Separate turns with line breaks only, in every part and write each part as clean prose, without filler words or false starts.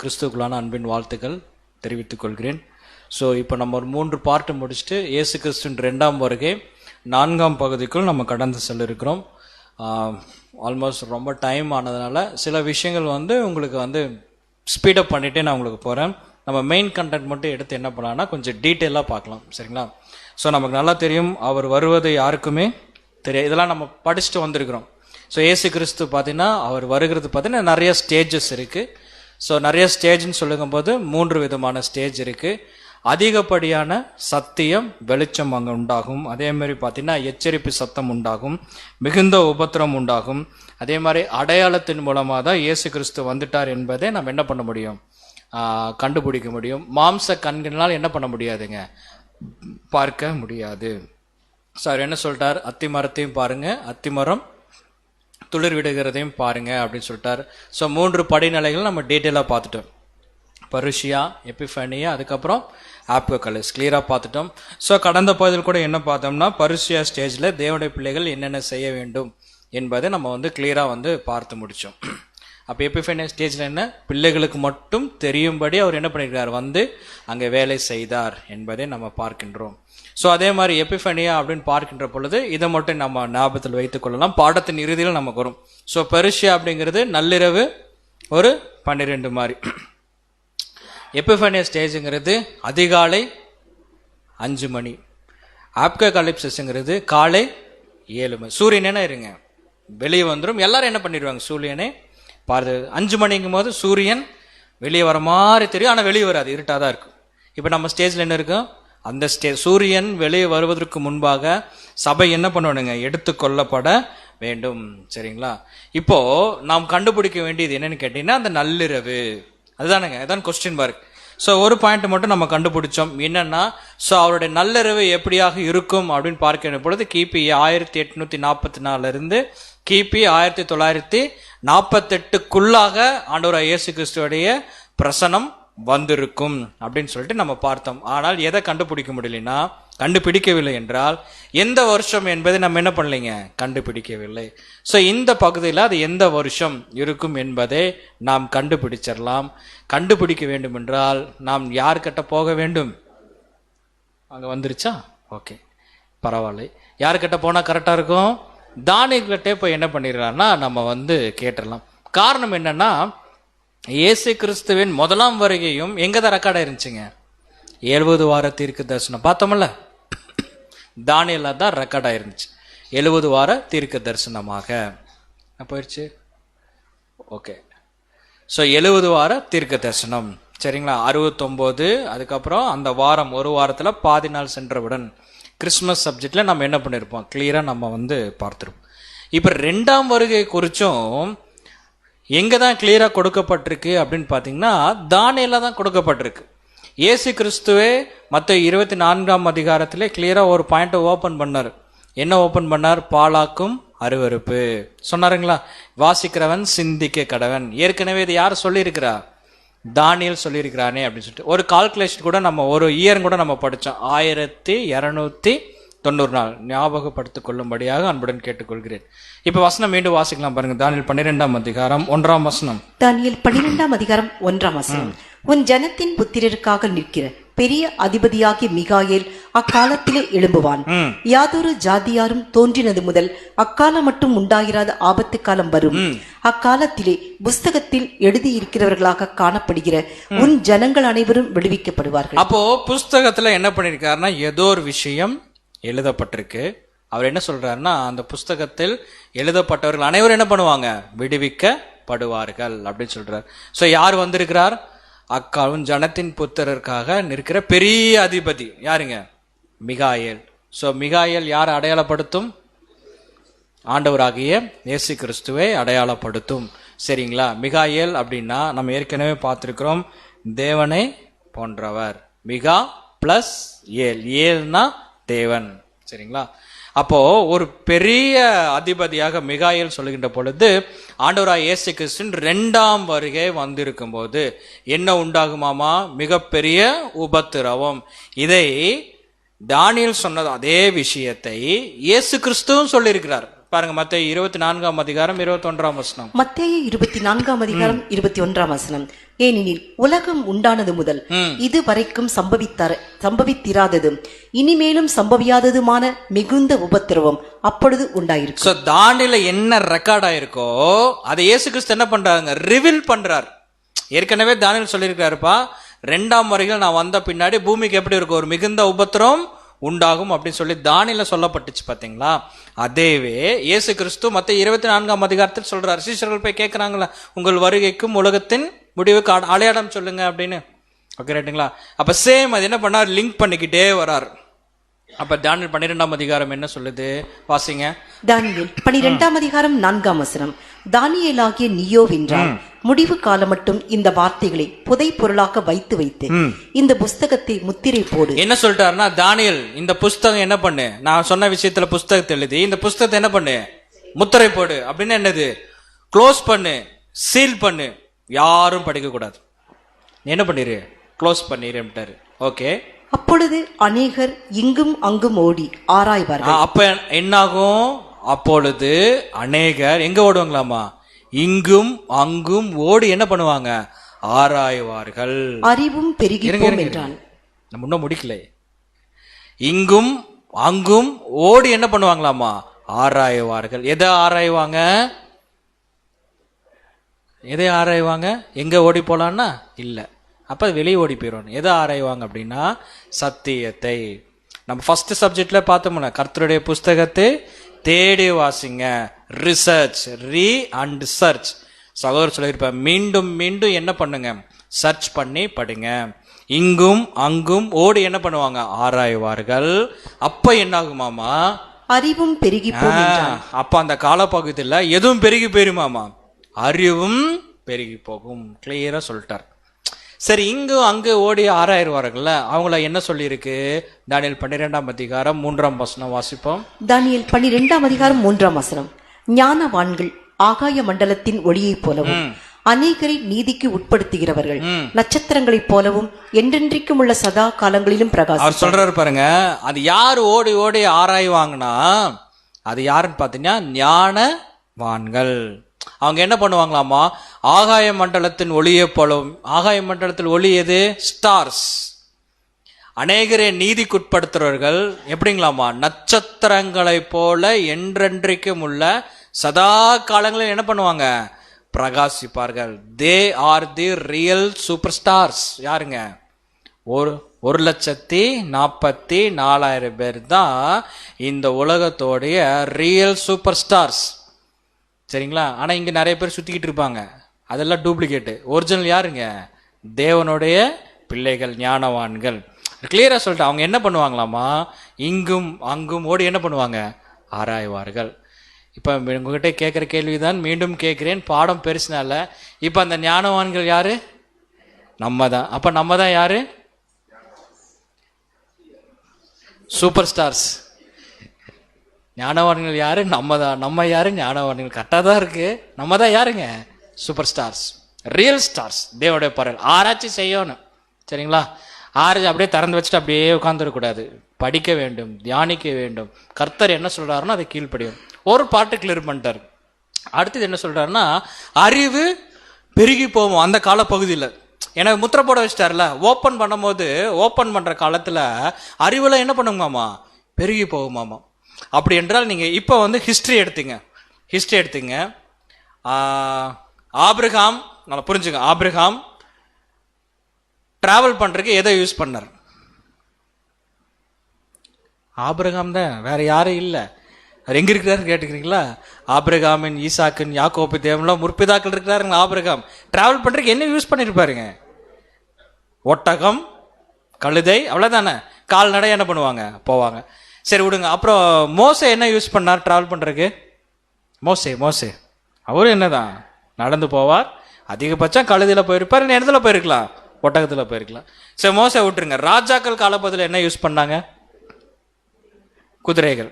கிறிஸ்துவுக்குள்ளான அன்பின் வாழ்த்துக்கள் தெரிவித்துக் கொள்கிறேன். ஸோ இப்போ நம்ம ஒரு 3 பார்ட்டு முடிச்சுட்டு இயேசு கிறிஸ்துவின் 2ஆம் வருகை 4ஆம் பகுதிக்குள் நம்ம கடந்து செல்ல இருக்கிறோம். ஆல்மோஸ்ட் ரொம்ப டைம் ஆனதுனால சில விஷயங்கள் உங்களுக்கு ஸ்பீடப் பண்ணிகிட்டே நான் உங்களுக்கு போகிறேன். நம்ம மெயின் கண்டென்ட் மட்டும் எடுத்து என்ன பண்ணலாம்னா கொஞ்சம் டீட்டெயிலாக பார்க்கலாம், சரிங்களா? ஸோ நமக்கு நல்லா தெரியும் அவர் வருவது யாருக்குமே தெரியும். இதெல்லாம் நம்ம படிச்சுட்டு வந்திருக்கிறோம். ஸோ இயேசு கிறிஸ்து பார்த்தீங்கன்னா அவர் வருகிறது பார்த்தீங்கன்னா நிறைய ஸ்டேஜஸ் இருக்குது. ஸோ நிறைய ஸ்டேஜ்னு சொல்லுங்கும் போது 3 விதமான ஸ்டேஜ் இருக்குது. அதிகப்படியான சத்தியம் வெளிச்சம் அங்கே உண்டாகும். அதே மாதிரி பார்த்தீங்கன்னா எச்சரிப்பு சத்தம் உண்டாகும், மிகுந்த உபத்திரம் உண்டாகும். அதே மாதிரி அடையாளத்தின் மூலமாக தான் இயேசு கிறிஸ்து வந்துட்டார் என்பதை நம்ம என்ன பண்ண முடியும், கண்டுபிடிக்க முடியும். மாம்ச கண்களால் என்ன பண்ண முடியாதுங்க, பார்க்க முடியாது. சார் என்ன சொல்லிட்டார், அத்தி மரத்தையும் பாருங்க, அத்தி மரம் துளிர் விடுகிறதையும் பாருங்க அப்படின்னு சொல்லிட்டார். ஸோ 3 படிநிலைகள் நம்ம டீட்டெயிலாக பார்த்துட்டோம். பருஷியா, எபிஃபனியா, அதுக்கப்புறம் ஆப்கலிப்ஸ் கிளியராக பார்த்துட்டோம். ஸோ கடந்த பகுதியில் கூட என்ன பார்த்தோம்னா பருஷியா ஸ்டேஜில் தேவனுடைய பிள்ளைகள் என்னென்ன செய்ய வேண்டும் என்பதை நம்ம கிளியராக பார்த்து முடித்தோம். அப்போ எபிஃபனியா ஸ்டேஜில் என்ன, பிள்ளைகளுக்கு மட்டும் தெரியும்படி அவர் என்ன பண்ணியிருக்கார், அங்கே வேலை செய்தார் என்பதை நம்ம பார்க்கின்றோம். ஸோ அதே மாதிரி எபிஃபனியா அப்படின்னு பார்க்கின்ற பொழுது இதை மட்டும் நம்ம ஞாபகத்தில் வைத்துக் கொள்ளலாம். பாடத்தின் இறுதியில் நமக்கு வரும். ஸோ பெருஷியா அப்படிங்கிறது நள்ளிரவு ஒரு 12 மாதிரி. எபிஃபனியா ஸ்டேஜுங்கிறது அதிகாலை 5 மணி. ஆப்கலிப்சிஸ்ங்கிறது காலை 7 மணி. சூரியனே இருங்க வெளியே வந்துடும், எல்லாரும் என்ன பண்ணிடுவாங்க, சூரியனை பார்த்து 5 மணிங்கும் போது சூரியன் வெளியே வர மாதிரி தெரியும், ஆனால் வெளியே வராது, இருட்டாக தான் இருக்கும். இப்போ நம்ம ஸ்டேஜில் என்ன இருக்கும், அந்த சூரியன் வெளியே வருவதற்கு முன்பாக சபை என்ன பண்ணணுங்க, எடுத்து கொள்ளப்பட வேண்டும், சரிங்களா? இப்போ நாம் கண்டுபிடிக்க வேண்டியது என்னன்னு கேட்டீங்கன்னா அந்த நள்ளிரவு, அதுதானுங்க, அதுதான் கொஸ்டின் மார்க். ஸோ ஒரு பாயிண்ட் மட்டும் நம்ம கண்டுபிடிச்சோம், என்னன்னா ஸோ அவருடைய நள்ளிரவு எப்படியாக இருக்கும் அப்படின்னு பார்க்கிற பொழுது கிபி 1844 கிபி 1948க்குள்ளாக ஆண்டவர் இயேசு கிறிஸ்துவோடைய பிரசனம் வந்திருக்கும் அப்படின்னு சொல்லிட்டு நம்ம பார்த்தோம். ஆனால் எதை கண்டுபிடிக்கவில்லை என்றால் எந்த வருஷம் என்பதை நம்ம என்ன பண்ணலைங்க, கண்டுபிடிக்கவில்லை. ஸோ இந்த பகுதியில் அது எந்த வருஷம் இருக்கும் என்பதை நாம் கண்டுபிடிச்சிடலாம். கண்டுபிடிக்க வேண்டும் என்றால் நாம் யார்கிட்ட போக வேண்டும், அங்கே வந்துருச்சா, ஓகே பரவாயில்லை. யார்கிட்ட போனால் கரெக்டாக இருக்கும், தானியல்கிட்டே போய் என்ன பண்ணிடுறாருன்னா நம்ம கேட்டுடலாம். காரணம் என்னன்னா இயேசு கிறிஸ்துவின் முதலாம் வருகையும் எங்க தான் ரெக்கார்ட் ஆயிருந்துச்சுங்க, 70 வார தீர்க்க தரிசனம் பார்த்தோம்ல, தானியல்ல தான் ரெக்கார்ட் ஆயிருந்துச்சு. 70 வார தீர்க்க தரிசனமாக போயிடுச்சு, ஓகே. ஸோ 70 வார தீர்க்க தரிசனம், சரிங்களா? 69, அதுக்கப்புறம் அந்த வாரம் ஒரு வாரத்தில் பாதி நாள் சென்றவுடன் கிறிஸ்மஸ் சப்ஜெக்ட்ல நம்ம என்ன பண்ணியிருப்போம், கிளியரா நம்ம பார்த்துருப்போம். இப்போ 2ஆம் வருகை குறிச்சும் எங்க தான் கிளியரா கொடுக்கப்பட்டிருக்கு அப்படின்னு பார்த்தீங்கன்னா தானியேல்ல தான் கொடுக்கப்பட்டிருக்கு. இயேசு கிறிஸ்துவே மத்தேயு 24ஆம் அதிகாரத்திலே கிளியரா ஒரு பாயிண்ட் ஓபன் பண்ணார். என்ன ஓபன் பண்ணார், பாலாக்கும் அருவருப்பு சொன்னாருங்களா, வாசிக்கிறவன் சிந்திக்க கடவன். ஏற்கனவே இது யார் சொல்லியிருக்கிறா, தானியேல் சொல்லியிருக்கிறானே அப்படின்னு சொல்லிட்டு ஒரு கால்குலேஷன் கூட நம்ம ஒரு இயர் கூட நம்ம படித்தோம், 1290 நாள். ஞாபகப்படுத்திக் கொள்ளும்படியாக அன்புடன் கேட்டுக்கொள்கிறேன். இப்ப வசனம் மீண்டும் வாசிக்கலாம் பாருங்க. தானியேல் 12ஆம் அதிகாரம் 1ஆம் வசனம்.
தானியேல் 12ஆம் அதிகாரம் 1ஆம் வசனம். உன் ஜனத்தின் புத்திரருக்காக நிற்கிற பெரிய அதிபதியாகிய மிகாயேல் அக்காலத்திலே எழும்புவான். யாதொரு ஜாதியாரும் தோன்றினது முதல் அக்காலம் மட்டும் உண்டாகிறாத ஆபத்து காலம் வரும். அக்காலத்திலே புஸ்தகத்தில் எழுதியிருக்கிறவர்களாக காணப்படுகிற உன் ஜனங்கள் அனைவரும் விடுவிக்கப்படுவார்கள்.
அப்போ புஸ்தகத்துல என்ன பண்ணிருக்காருன்னா ஏதோ ஒரு விஷயம் எழுதப்பட்டிருக்கு. அவர் என்ன சொல்றாருன்னா அந்த புஸ்தகத்தில் எழுதப்பட்டவர்கள் அனைவரும் என்ன பண்ணுவாங்க, விடுவிக்கப்படுவார்கள் அப்படின்னு சொல்றார். ஸோ யார் வந்திருக்கிறார், அக்காலும் ஜனத்தின் புத்திரருக்காக நிற்கிற பெரிய அதிபதி யாருங்க, மிகாயேல். ஸோ மிகாயேல் யார் அடையாளப்படுத்தும், ஆண்டவராகிய இயேசு கிறிஸ்துவை அடையாளப்படுத்தும், சரிங்களா? மிகாயேல் அப்படின்னா நம்ம ஏற்கனவே பார்த்திருக்கிறோம், தேவனை போன்றவர். மிகா பிளஸ் ஏல், ஏல்னா தேவன், சரிங்களா? அப்போ ஒரு பெரிய அதிபதியாக மிகாயேல் சொல்லுகின்ற பொழுது ஆண்டவராகிய இயேசு கிறிஸ்துவின் 2ஆம் வருகை வந்திருக்கும் போது என்ன உண்டாகுமாமா, மிகப்பெரிய உபத்திரவம். இதை தானியேல் சொன்னது அதே விஷயத்தை இயேசு கிறிஸ்துவும் சொல்லியிருக்கிறார். பாருங்க மத்தேயு 24ஆம் அதிகாரம் 21ஆம் வசனம்.
மத்தேயு 24ஆம் அதிகாரம் 21ஆம் வசனம். ஏனெனில் உலகம் உண்டானது முதல் இதுவரைக்கும் சம்பவித்திராததும் இனிமேலும் சம்பவியாததுமான மிகுந்த உபத்திரவம் அப்பொழுது உண்டாயிருக்கு.
சோ தானியேல்ல என்ன ரெக்கார்ட் ஆயிருக்கோ அதை இயேசு கிறிஸ்து என்ன பண்றாங்க, ரிவீல் பண்றார். ஏற்கனவே தானியேல் சொல்லியிருக்காருப்பா, 2ஆம் வருகையில் நான் வந்த பின்னாடி பூமிக்கு எப்படி இருக்கும், ஒரு மிகுந்த உபத்திரம் உண்டாகும் அப்படின்னு சொல்லி தானியேல்ல சொல்லப்பட்டுச்சு பாத்தீங்களா. அதேவே இயேசு கிறிஸ்து மத்தேயு 24ஆம் அதிகாரத்தில் சொல்றாரு. சீஷர்கள் போய் கேட்கறாங்களா, உங்கள் வருகைக்கும் உலகத்தின் முடிவுக்கு அடையாளம் சொல்லுங்க அப்படின்னு. ஓகே ரைட்டுங்களா. அப்ப சேம் அது என்ன பண்ணார், லிங்க் பண்ணிக்கிட்டே வரார். அப்ப தானியேல் 12ஆம் அதிகாரம் என்ன சொல்லுது, வாசிங்க.
தானியேல் 12ஆம் அதிகாரம் 4ஆம் வசனம். தானியேலாகிய நீயோவென்றால் முடிவு காலம் மட்டும் இந்த வார்த்தைகளை புதை பொருளாக வைத்து இந்த புஸ்தகத்தை முத்திரை போடு.
என்ன சொல்லிட்டாருன்னா, தானியேல் இந்த புஸ்தகம் என்ன பண்ணு, நான் சொன்ன விஷயத்துல புஸ்தகத்தை எழுதி இந்த புஸ்தகத்தை என்ன பண்ணு, முத்திரை போடு. அப்படின்னு என்னது, க்ளோஸ் பண்ணு, சீல் பண்ணு, யாரும் படிக்க கூடாது. என்ன பண்ணிரு, க்ளோஸ் பண்ணிரு. ஓகே.
அப்பொழுது அநேகர் இங்கும் அங்கும் ஓடி ஆராய்வார்கள்.
அப்ப என்னாகும், அப்பொழுது அநேகர் எங்க ஓடுவாங்களாமா, இங்கும் அங்கும் ஓடி என்ன பண்ணுவாங்க, ஆராய்வார்கள்.
அறிவும் பெருகி போகும் என்றான்.
நம்ம இன்னும் முடிக்கல. இங்கும் அங்கும் ஓடி என்ன பண்ணுவாங்களாமா, ஆராய்வார்கள். எதை ஆராய்வாங்க, எதை ஆராய்வாங்க, எங்க ஓடி போலான்னா இல்ல, அப்ப வெளியே ஓடி போயிடும். எதை ஆராய்வாங்க அப்படின்னா சத்தியத்தை. நம்ம ஃபர்ஸ்ட் சப்ஜெக்ட்ல பார்த்தோம்னா கர்த்தருடைய புஸ்தகத்தை தேடி வாசிங்க, ரிசர்ச், ரீ அண்ட் சர்ச். சகோதரர் சொல்லியிருப்பேன், மீண்டும் மீண்டும் என்ன பண்ணுங்க, சர்ச் பண்ணி படிங்க. இங்கும் அங்கும் ஓடி என்ன பண்ணுவாங்க, ஆராய்வார்கள். அப்ப என்ன ஆகுமாமா,
அறிவும் பெருகி போகும்.
அப்ப அந்த காலப்பகுதியில் எதுவும் பெருகி போயிருமாமா, அறிவும் பெருகி போகும். கிளியரா சொல்லிட்டார். சரி, இங்கு அங்கு ஓடி ஆராய்வார்கள்ல, அவங்கள என்ன சொல்லி இருக்கு, தானியேல் 12ஆம் அதிகாரம் 3ஆம் வசனம் வாசிப்போம்.
தானியேல் 12ஆம் அதிகாரம் 3ஆம் வசனம். ஞானவான்கள் ஆகாய மண்டலத்தின் ஒளியைப் போலவும் அநேகரை நீதிக்கு உட்படுத்துகிறவர்கள் நட்சத்திரங்களைப் போலவும் என்றென்றைக்கும் உள்ள சதா காலங்களிலும் பிரகாசம்.
அவர் சொல்றாரு பாருங்க, அது யாரு ஓடி ஓடி ஆராய்வாங்கன்னா, அது யாருன்னு பாத்தீங்கன்னா ஞானவான்கள். அவங்க என்ன பண்ணுவாங்களாமா, ஆகாய மண்டலத்தின் ஒளியை போலவும். ஆகாய மண்டலத்தில் ஒளி எது, ஸ்டார்ஸ். அநேகரை நீதிக்குட்படுத்துறவர்கள் எப்படிங்களாமா, நட்சத்திரங்களை போல என்றென்றைக்கும் உள்ள சதா காலங்களில் என்ன பண்ணுவாங்க, பிரகாசிப்பார்கள். They are the real super stars. யாருங்க, 1,44,000 பேர் தான் இந்த உலகத்தோடைய ரியல் சூப்பர் ஸ்டார்ஸ். சரிங்களா. ஆனா இங்க நிறைய பேர் சுத்திக்கிட்டு இருப்பாங்க, அதெல்லாம் டூப்ளிகேட். ஒரிஜினல் யாருங்க, தேவனுடைய பிள்ளைகள், ஞானவான்கள். கிளியரா சொல்லிட்டு அவங்க என்ன பண்ணுவாங்களாமா, இங்கும் அங்கும் ஓடி என்ன பண்ணுவாங்க, ஆராய்வார்கள். இப்ப உங்ககிட்ட கேட்கிற கேள்விதான் மீண்டும் கேட்கிறேன், பாடம் பெருசுனால. இப்ப அந்த ஞானவான்கள் யாரு, நம்ம தான். அப்ப நம்ம தான் யாரு, சூப்பர் ஸ்டார்ஸ். ஞானவான்கள் யாரு, நம்ம தான். நம்ம யாரு, ஞானவான்கள். கரெக்டாக தான் இருக்கு. நம்ம தான் யாருங்க, சூப்பர் ஸ்டார்ஸ், ரியல் ஸ்டார்ஸ். தேவனுடைய பரல் ஆராய்ச்சி செய்யணும். சரிங்களா. ஆராய்ச்சி அப்படியே திறந்து வச்சுட்டு அப்படியே உட்காந்துடக்கூடாது, படிக்க வேண்டும், தியானிக்க வேண்டும். கர்த்தர் என்ன சொல்றாருன்னா அதை கீழ்ப்படியும். ஒரு பாட்டு கிளியர் பண்ணிட்டாரு. அடுத்தது என்ன சொல்றாருன்னா, அறிவு பெருகி போவோம் அந்த காலப்பகுதியில். எனக்கு முத்திரை போட வச்சிட்டாருல, ஓப்பன் பண்ணும் போது, ஓப்பன் பண்ற காலத்துல அறிவுல என்ன பண்ணுமாமா, பெருகி போகுமாமா. அப்படி என்றால் நீங்க இப்ப ஹிஸ்டரி எடுத்துங்க. ஆபிரகாம், நல்லா புரிஞ்சுங்க, ஆபிரகாம் டிராவல் பண்றதுக்கு எதை யூஸ் பண்ணார், ஆபிரகாம் தான், வேற யாரும் இல்ல. அவர் எங்க இருக்கிறாரு கேட்டுக்கிறீங்களா, ஆபிரகாமின், ஈசாக்கின், யாக்கோபு தேவன்லாம் முற்பிதாக்கள் இருக்கிறாருங்க. ஆபிரகாம் டிராவல் பண்றதுக்கு என்ன யூஸ் பண்ணிருப்பாருங்க, ஒட்டகம், கழுதை, அவ்வளவுதானே. கால்நடை என்ன பண்ணுவாங்க, போவாங்க. சரி விடுங்க. அப்புறம் மோசே என்ன யூஸ் பண்ணார் டிராவல் பண்றதுக்கு, மோசே அவரு என்னதான் நடந்து போவார். அதிகபட்சம் கழுதையில போயிருப்பார், இடத்துல போயிருக்கலாம், ஒட்டகத்துல போயிருக்கலாம். சரி மோசே விட்டுருங்க. ராஜாக்கள் காலப்பகுதியில் என்ன யூஸ் பண்ணாங்க, குதிரைகள்.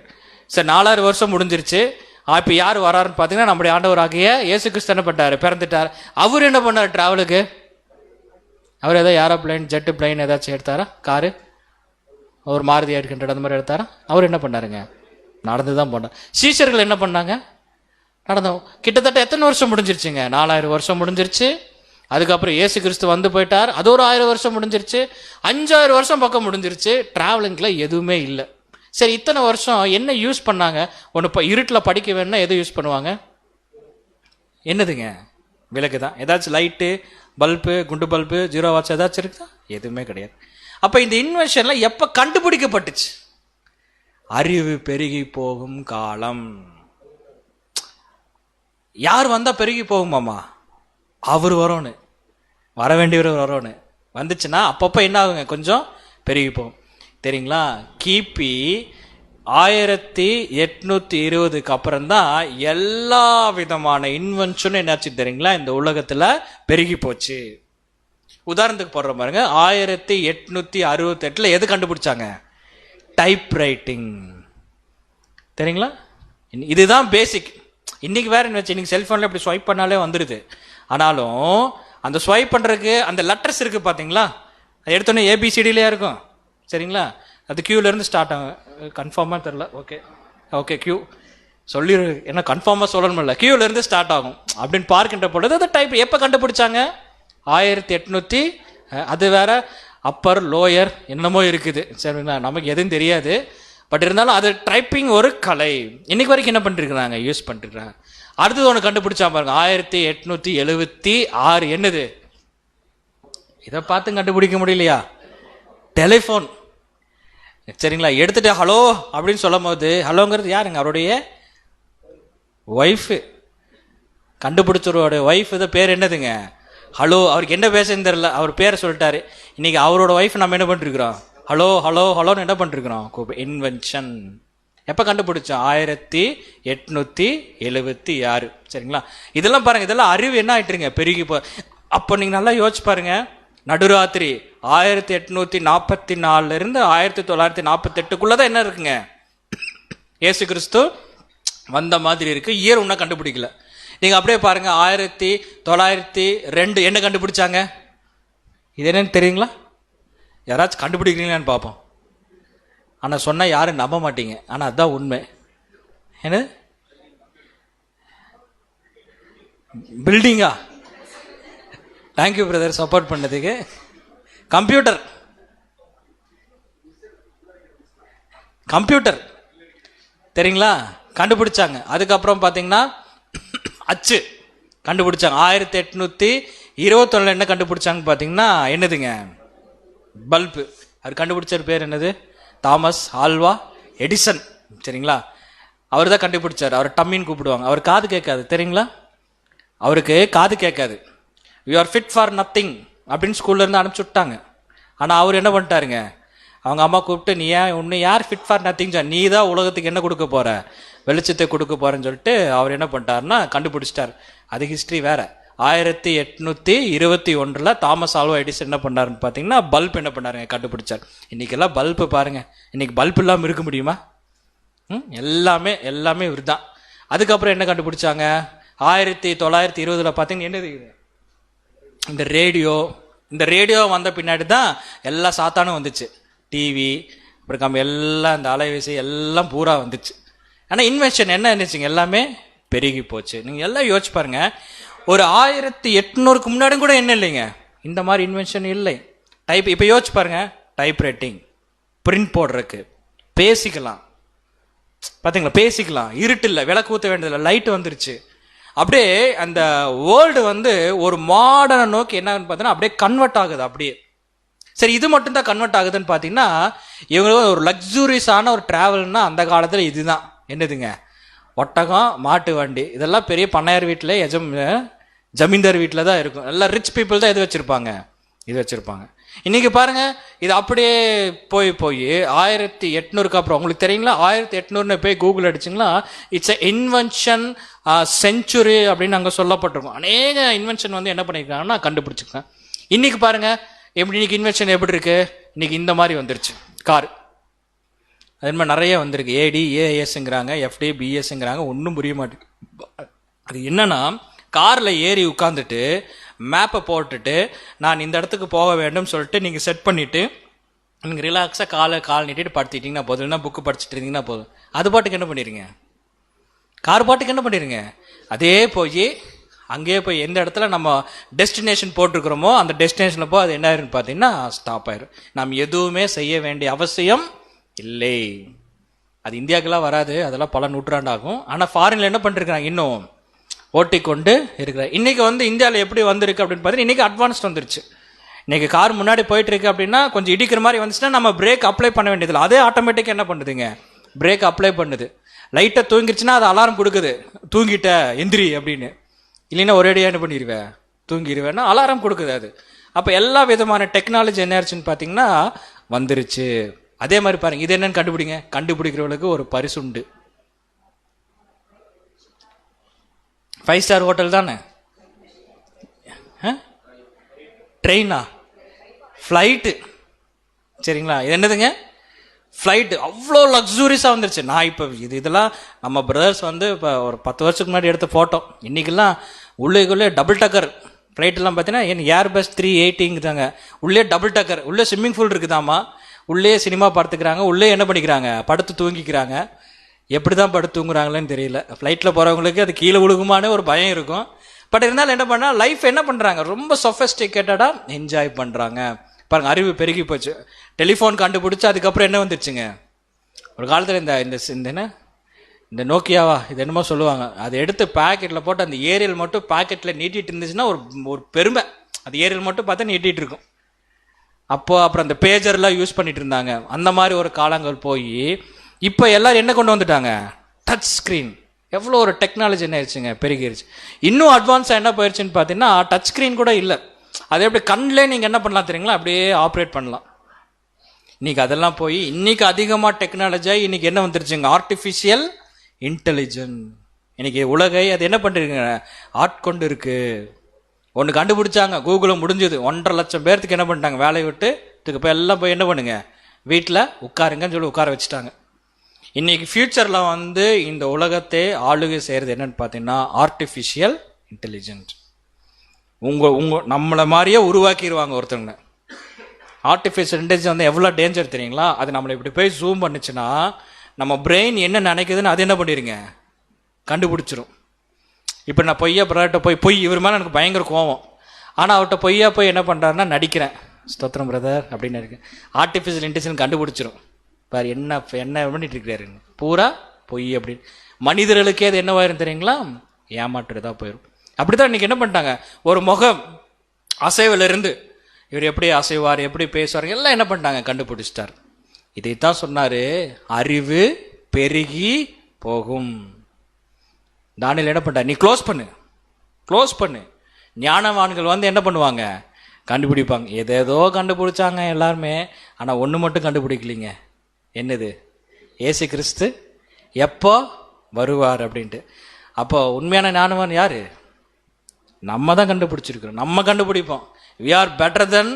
சரி 4000 வருஷம் முடிஞ்சிருச்சு. இப்ப யார் வராருன்னு பாத்தீங்கன்னா நம்முடைய ஆண்டவர் ஆகிய இயேசு கிறிஸ்து என்ன பண்ணாரு, பிறந்துட்டார். அவர் என்ன பண்ணார் டிராவலுக்கு, அவர் ஏதோ ஏரோப்ளைன், ஜெட்டு பிளைன் ஏதாச்சும் எடுத்தாரா, காரு, ஒரு மாருதி 800 அந்த மாதிரி எடுத்தாரா. அவர் என்ன பண்ணாருங்க, நடந்து தான் போனாங்க. சீஷர்கள் என்ன பண்ணாங்க? நடந்தோம். கிட்டத்தட்ட எத்தனை வருஷம் முடிஞ்சிருச்சுங்க? 4000 வருஷம் முடிஞ்சிருச்சு. அதுக்கப்புறம் இயேசு கிறிஸ்து வந்து போயிட்டார், அது ஒரு 1000 வருஷம் முடிஞ்சிருச்சு. 5000 வருஷம் பக்கம் முடிஞ்சிருச்சு. டிராவலிங்ல எதுவுமே இல்லை. சரி, இத்தனை வருஷம் என்ன யூஸ் பண்ணாங்க? ஒன்று இப்போ இருட்டில் படிக்க வேணும்னா எது யூஸ் பண்ணுவாங்க? என்னதுங்க? விளக்கு தான். ஏதாச்சும் லைட்டு, பல்பு, குண்டு பல்பு, ஜீரோ வாட்ச் ஏதாச்சும் இருக்குதா? எதுவுமே கிடையாது. அப்போ இந்த இன்வென்ஷன்லாம் எப்போ கண்டுபிடிக்கப்பட்டுச்சு? அறிவு பெருகி போகும் காலம். யார் வந்தா பெருகி போகுமாமா? அவர் வரணும், வர வேண்டியவர் வரணும். வந்துச்சுன்னா அப்பப்போ என்ன ஆகுங்க? கொஞ்சம் பெருகி போகும். தெரியுங்களா? கிபி 1820க்கு அப்புறம் தான் எல்லா விதமான இன்வென்ஷனும் என்னாச்சு தெரியுங்களா? இந்த உலகத்துல பெருகி போச்சு. உதாரணத்துக்கு போடுற பாருங்க, 1868 எது கண்டுபிடிச்சாங்க? Type writing. தெரியுங்களா? இதுதான் பேசிக். இன்னைக்கு வேற என்ன வச்சு, இன்னைக்கு செல்போன்ல இப்படி ஸ்வைப் பண்ணாலே வந்துடுது. ஆனாலும் அந்த ஸ்வைப் பண்றதுக்கு அந்த லெட்டர்ஸ் இருக்கு பாத்தீங்களா? அது எடுத்தோன்னே ஏபிசிடிலேயே இருக்கும். சரிங்களா? அது கியூல இருந்து ஸ்டார்ட் ஆகும். கன்ஃபார்மா தெரியல. ஓகே ஓகே, கியூ சொல்லி என்ன கன்ஃபார்மா சொல்லணும்ல, கியூல இருந்து ஸ்டார்ட் ஆகும் அப்படின்னு பார்க்கின்ற பொழுது அது டைப் எப்ப கண்டுபிடிச்சாங்க? 1800. அது வேற அப்பர் லோயர் என்னமோ இருக்குது. சரிங்களா? நமக்கு எதுவும் தெரியாது. பட் இருந்தாலும் அது டைப்பிங் ஒரு கலை. இன்னைக்கு வரைக்கும் என்ன பண்ணிருக்கிறாங்க? யூஸ் பண்ணிருக்கிறாங்க. அடுத்தது ஒன்று கண்டுபிடிச்சா பாருங்க, 1876. என்னது? இதை பார்த்து கண்டுபிடிக்க முடியலையா? டெலிஃபோன். சரிங்களா? எடுத்துட்டு ஹலோ அப்படின்னு சொல்லும் போது, ஹலோங்கிறது யாருங்க? அவருடைய ஒய்ஃபு. கண்டுபிடிச்சவருடைய ஒய்ஃப். இதை பேர் என்னதுங்க? ஹலோ. அவருக்கு என்ன பேசுன்னு தெரியல, அவர் பேரை சொல்லிட்டாரு. இன்னைக்கு அவரோட ஒய்ஃப் நம்ம என்ன பண்ணிருக்கிறோம்? ஹலோ ஹலோ ஹலோன்னு என்ன பண்ணிருக்கிறோம்? இன்வென்ஷன். எப்ப கண்டுபிடிச்சோம்? 1876. சரிங்களா? இதெல்லாம் பாருங்க, இதெல்லாம் அறிவு என்ன ஆயிட்டுருங்க? பெருகி போ. அப்போ நீங்க நல்லா யோசிச்சு பாருங்க. நடுராத்திரி 1844 இருந்து 1948 என்ன இருக்குங்க? இயேசு கிறிஸ்து வந்த மாதிரி இருக்கு. இயர் ஒன்னும் கண்டுபிடிக்கல. நீங்க அப்படியே பாருங்க, 1902 என்ன கண்டுபிடிச்சாங்க? இது என்னன்னு தெரியுங்களா? யாராச்சும் கண்டுபிடிக்கிறீங்களான்னு பார்ப்போம். ஆனா சொன்னா யாரும் நம்ப மாட்டீங்க. ஆனா அதுதான் உண்மை. என்ன? பில்டிங்கா? தேங்க்யூ பிரதர் சப்போர்ட் பண்ணதுக்கு. கம்ப்யூட்டர். கம்ப்யூட்டர் தெரியுங்களா? கண்டுபிடிச்சாங்க. அதுக்கப்புறம் பாத்தீங்கன்னா அச்சு கண்டுபிடிச்சாங்க. 1821 என்ன கண்டுபிடிச்சாங்க பாத்தீங்கன்னா என்னதுங்க? பல்பு. அவர் கண்டுபிடிச்ச பேர் என்னது? Thomas Alva Edison. சரிங்களா? அவர் தான் கண்டுபிடிச்சார். அவர் டம்மின்னு கூப்பிடுவாங்க. அவர் காது கேட்காது. தெரியுங்களா? அவருக்கு காது கேட்காது. You are fit for nothing அப்படின்னு ஸ்கூல்ல இருந்து அனுப்பிச்சு விட்டாங்க. ஆனா அவர் என்ன பண்ணிட்டாருங்க? அவங்க அம்மா கூப்பிட்டு, நீ உன்னை யார் ஃபிட் ஃபார் நத்திங்? நீ தான் உலகத்துக்கு என்ன கொடுக்க போற? வெளிச்சத்தை கொடுக்க போறேன்னு சொல்லிட்டு அவர் என்ன பண்ணிட்டாருன்னா கண்டுபிடிச்சிட்டார். அது ஹிஸ்டரி வேற. 1821 தாமஸ் ஆல்வா எடிசன் என்ன பண்ணாருன்னு பாத்தீங்கன்னா பல்ப் என்ன பண்ணாருங்க? கண்டுபிடிச்சார். இன்னைக்கெல்லாம் பல்பு பாருங்க. இன்னைக்கு பல்ப் இல்லாம இருக்க முடியுமா? எல்லாமே எல்லாமே இவர்தான். அதுக்கப்புறம் என்ன கண்டுபிடிச்சாங்க? 1920 பாத்தீங்கன்னா என்னது? இந்த ரேடியோ. இந்த ரேடியோ வந்த பின்னாடி தான் எல்லா சாத்தானும் வந்துச்சு. டிவி, அப்புறம் எல்லாம் இந்த அலைவரிசை எல்லாம் பூரா வந்துச்சு. ஆனா இன்வென்ஷன் என்ன இருந்துச்சுங்க? எல்லாமே பெருகி போச்சு. நீங்க எல்லாம் யோசிச்சு பாருங்க. ஒரு 1800க்கு முன்னாடி கூட என்ன இல்லைங்க? இந்த மாதிரி இன்வென்ஷன் இல்லை. டைப் இப்ப யோசிச்சு பாருங்க. டைப் ரைட்டிங், பிரிண்ட் போடுறதுக்கு, பேசிக்கலாம். பாத்தீங்களா? பேசிக்கலாம். இருட்டு இல்லை, விளக்கு ஊத்த வேண்டியதில்லை, லைட் வந்துருச்சு. அப்படியே அந்த வேர்ல்டு வந்து ஒரு மாடர்ன் நோக்கி என்ன பார்த்தீங்கன்னா அப்படியே கன்வெர்ட் ஆகுது. அப்படியே சரி, இது மட்டும் தான் கன்வெர்ட் ஆகுதுன்னு பாத்தீங்கன்னா, இவங்களுக்கு ஒரு லக்ஸூரியஸான ஒரு டிராவல்னா அந்த காலத்துல இதுதான். என்னதுங்க? ஒட்டகம், மாட்டு வண்டி. இதெல்லாம் பெரிய பண்ணையார் வீட்டில், ஜமீன்தார் வீட்டில் தான் இருக்கும். எல்லாம் ரிச் பீப்புள் தான் இது வச்சிருப்பாங்க. இது வச்சிருப்பாங்க. இன்னைக்கு பாருங்க, இது அப்படியே போய் 1800க்கு அப்புறம் உங்களுக்கு தெரியுங்களா? 1800 போய் கூகுள் அடிச்சிங்களா, இட்ஸ் எ இன்வென்ஷன் செஞ்சுரி அப்படின்னு அங்கே சொல்லப்பட்டிருக்கும். அநேக இன்வென்ஷன் வந்து என்ன பண்ணியிருக்காங்கன்னா கண்டுபிடிச்சிருக்கேன். இன்னைக்கு பாருங்க எப்படி இன்னைக்கு இன்வென்ஷன் எப்படி இருக்கு? இன்னைக்கு இந்த மாதிரி வந்துருச்சு. கார் அது மாதிரி நிறைய வந்திருக்கு. ஏடி ஏஎஸ்ங்கிறாங்க, எஃப்டி பிஎஸ்ங்கிறாங்க. ஒன்றும் புரிய மாட்டேங்குது. அது என்னன்னா, கார்ல ஏறி உட்காந்துட்டு மேப்பை போட்டுட்டு நான் இந்த இடத்துக்கு போக வேண்டும் சொல்லிட்டு நீங்க செட் பண்ணிட்டு நீங்கள் ரிலாக்ஸாக கால் நீட்டிட்டு படுத்திட்டீங்கன்னா போதும், இல்லைன்னா புக்கு படிச்சுட்டு இருந்தீங்கன்னா போதும். அது பாட்டுக்கு என்ன பண்ணிடுங்க, கார் பாட்டுக்கு என்ன பண்ணிடுங்க, அதே போய் அங்கேயே போய் எந்த இடத்துல நம்ம டெஸ்டினேஷன் போட்டிருக்கிறோமோ அந்த டெஸ்டினேஷனில் போய் அது என்ன ஆயிருன்னு பார்த்தீங்கன்னா ஸ்டாப் ஆயிரும். நாம் எதுவுமே செய்ய வேண்டிய அவசியம் இல்லை. அது இந்தியாவுக்கெல்லாம் வராது, அதெல்லாம் பல நூற்றாண்டாகும். ஆனால் ஃபாரின்ல என்ன பண்ணிருக்கிறாங்க, இன்னும் ஓட்டிக்கொண்டு இருக்கிறாங்க. இன்னைக்கு இந்தியாவில் எப்படி வந்திருக்கு அப்படின்னு பார்த்தீங்கன்னா இன்னைக்கு அட்வான்ஸ்ட் வந்துருச்சு. இன்னைக்கு கார் முன்னாடி போயிட்டு இருக்கு அப்படின்னா கொஞ்சம் இடிக்கிற மாதிரி வந்துச்சுன்னா நம்ம பிரேக் அப்ளை பண்ண வேண்டியதில்லை, அதே ஆட்டோமேட்டிக்காக என்ன பண்ணுதுங்க, பிரேக் அப்ளை பண்ணுது. லைட்டை தூங்கிருச்சுன்னா அது அலாரம் கொடுக்குது, தூங்கிட்ட எந்திரி அப்படின்னு. இல்லைன்னா ஒரேடியாக என்ன பண்ணிடுவேன், தூங்கிடுவேன்னா அலாரம் கொடுக்குது அது. அப்போ எல்லா விதமான டெக்னாலஜி என்ன ஆச்சுன்னு பார்த்தீங்கன்னா வந்துருச்சு. அதே மாதிரி பாருங்க, இது என்னன்னு கண்டுபிடிங்க, கண்டுபிடிக்கிறவங்களுக்கு ஒரு பரிசு உண்டு. 5 ஸ்டார் ஹோட்டல் தானே, ட்ரெயினா, ஃப்ளைட்டு, சரிங்களா, இது என்னதுங்க, ஃப்ளைட்டு. அவ்வளோ லக்ஸூரியஸாக வந்துருச்சு. நான் இப்போ இதெல்லாம் நம்ம பிரதர்ஸ் இப்போ ஒரு 10 வருஷத்துக்கு முன்னாடி எடுத்த ஃபோட்டோ. இன்றைக்கெல்லாம் உள்ளே டபுள் டக்கர் ஃப்ளைட்டெல்லாம் பார்த்தீங்கன்னா ஏர்பஸ் 380ங்கிறாங்க. உள்ளே டபுள் டக்கர், உள்ளே ஸ்விம்மிங் பூல் இருக்குதாமா, உள்ளே சினிமா பார்த்துக்கிறாங்க, உள்ளே என்ன பண்ணிக்கிறாங்க, படுத்து தூங்கிக்கிறாங்க. எப்படி தான் படுத்து தூங்குறாங்களேன்னு தெரியல. ஃப்ளைட்டில் போகிறவங்களுக்கு அது கீழே விழுகுமானே ஒரு பயம் இருக்கும். பட் இருந்தாலும் என்ன பண்ணா லைஃப் என்ன பண்ணுறாங்க, ரொம்ப சொஃபஸ்டிகேட்டடாக என்ஜாய் பண்ணுறாங்க. பாருங்க, அறிவு பெருகி போச்சு. டெலிஃபோன் கண்டுபிடிச்சு அதுக்கப்புறம் என்ன வந்துருச்சுங்க, ஒரு காலத்தில் இந்த என்ன இந்த நோக்கியாவா இது என்னமோ சொல்லுவாங்க, அதை எடுத்து பேக்கெட்டில் போட்டு அந்த ஏரியல் மட்டும் பேக்கெட்டில் நீட்டிட்டு இருந்துச்சுன்னா ஒரு பெருமை. அது ஏரியல் மட்டும் பார்த்தா நீட்டிட்டு இருக்கும். அப்புறம் அந்த பேஜர்லாம் யூஸ் பண்ணிட்டு இருந்தாங்க. அந்த மாதிரி ஒரு காலங்கள் போய் இப்போ எல்லாரும் என்ன கொண்டு வந்துட்டாங்க, டச் ஸ்க்ரீன். எவ்வளோ ஒரு டெக்னாலஜி என்ன ஆயிடுச்சுங்க, பெருகிருச்சு. இன்னும் அட்வான்ஸாக என்ன போயிடுச்சுன்னு பார்த்தீங்கன்னா டச் ஸ்க்ரீன் கூட இல்லை, அதே எப்படி கண்ணிலே நீங்கள் என்ன பண்ணலாம் தெரியுங்களா, அப்படியே ஆப்ரேட் பண்ணலாம். இன்னைக்கு அதெல்லாம் போய் இன்னைக்கு அதிகமாக டெக்னாலஜியாக இன்னைக்கு என்ன வந்துருச்சுங்க, ஆர்டிஃபிஷியல் இன்டெலிஜென்ஸ். இன்னைக்கு உலகை அது என்ன பண்ணிருங்க, ஆட்கொண்டு இருக்கு. ஒன்று கண்டுபிடிச்சாங்க, கூகுளில் முடிஞ்சது. 1.5 லட்சம் பேர்த்துக்கு என்ன பண்ணிட்டாங்க, வேலையை விட்டு இதுக்கு போய் எல்லாம் போய் என்ன பண்ணுங்க, வீட்டில் உட்காருங்கன்னு சொல்லி உட்கார வச்சுட்டாங்க. இன்னைக்கு ஃபியூச்சரில் இந்த உலகத்தை ஆளுகை செய்கிறது என்னன்னு பார்த்தீங்கன்னா ஆர்டிஃபிஷியல் இன்டெலிஜென்ஸ். நம்மளை மாதிரியே உருவாக்கிடுவாங்க ஒருத்தவங்க. ஆர்டிஃபிஷியல் இன்டெலிஜென்ஸ் எவ்வளோ டேஞ்சர் தெரியுங்களா, அது நம்மளை இப்படி போய் ஜூம் பண்ணிச்சுன்னா நம்ம பிரெயின் என்ன நினைக்குதுன்னு அது என்ன பண்ணிடுங்க, கண்டுபிடிச்சிரும். இப்போ நான் பிரதர்கிட்ட போய் இவர் மேலே எனக்கு பயங்கர கோவம், ஆனால் அவர்கிட்ட போய் என்ன பண்ணுறாருன்னா நடிக்கிறேன், ஸ்தோத்திரம் பிரதர் அப்படின்னு இருக்கு. ஆர்டிஃபிஷியல் இன்டெலிஜென்ஸ் கண்டுபிடிச்சிரும், பாரு என்ன பண்ணிட்டு இருக்கிறாரு, பூரா பொய் அப்படின்னு. மனிதர்களுக்கே அது என்னவாயிரும் தெரியுங்களா, ஏமாற்றுறதா போயிடும். அப்படிதான் இன்னைக்கு என்ன பண்ணிட்டாங்க, ஒரு முகம் அசைவில் இருந்து இவர் எப்படி அசைவார், எப்படி பேசுவார், எல்லாம் என்ன பண்ணிட்டாங்க, கண்டுபிடிச்சிட்டார். இதைத்தான் சொன்னாரு, அறிவு பெருகி போகும். தானியேல் என்ன பண்ணிட்டார், நீ க்ளோஸ் பண்ணு. ஞானவான்கள் என்ன பண்ணுவாங்க, கண்டுபிடிப்பாங்க. ஏதேதோ கண்டுபிடிச்சாங்க எல்லாருமே, ஆனால் ஒன்று மட்டும் கண்டுபிடிக்கலிங்க. என்னது, இயேசு கிறிஸ்து எப்போ வருவார் அப்படின்ட்டு. அப்போ உண்மையான ஞானவான் யாரு, நம்ம தான் கண்டுபிடிச்சிருக்கிறோம். நம்ம கண்டுபிடிப்போம். we are better than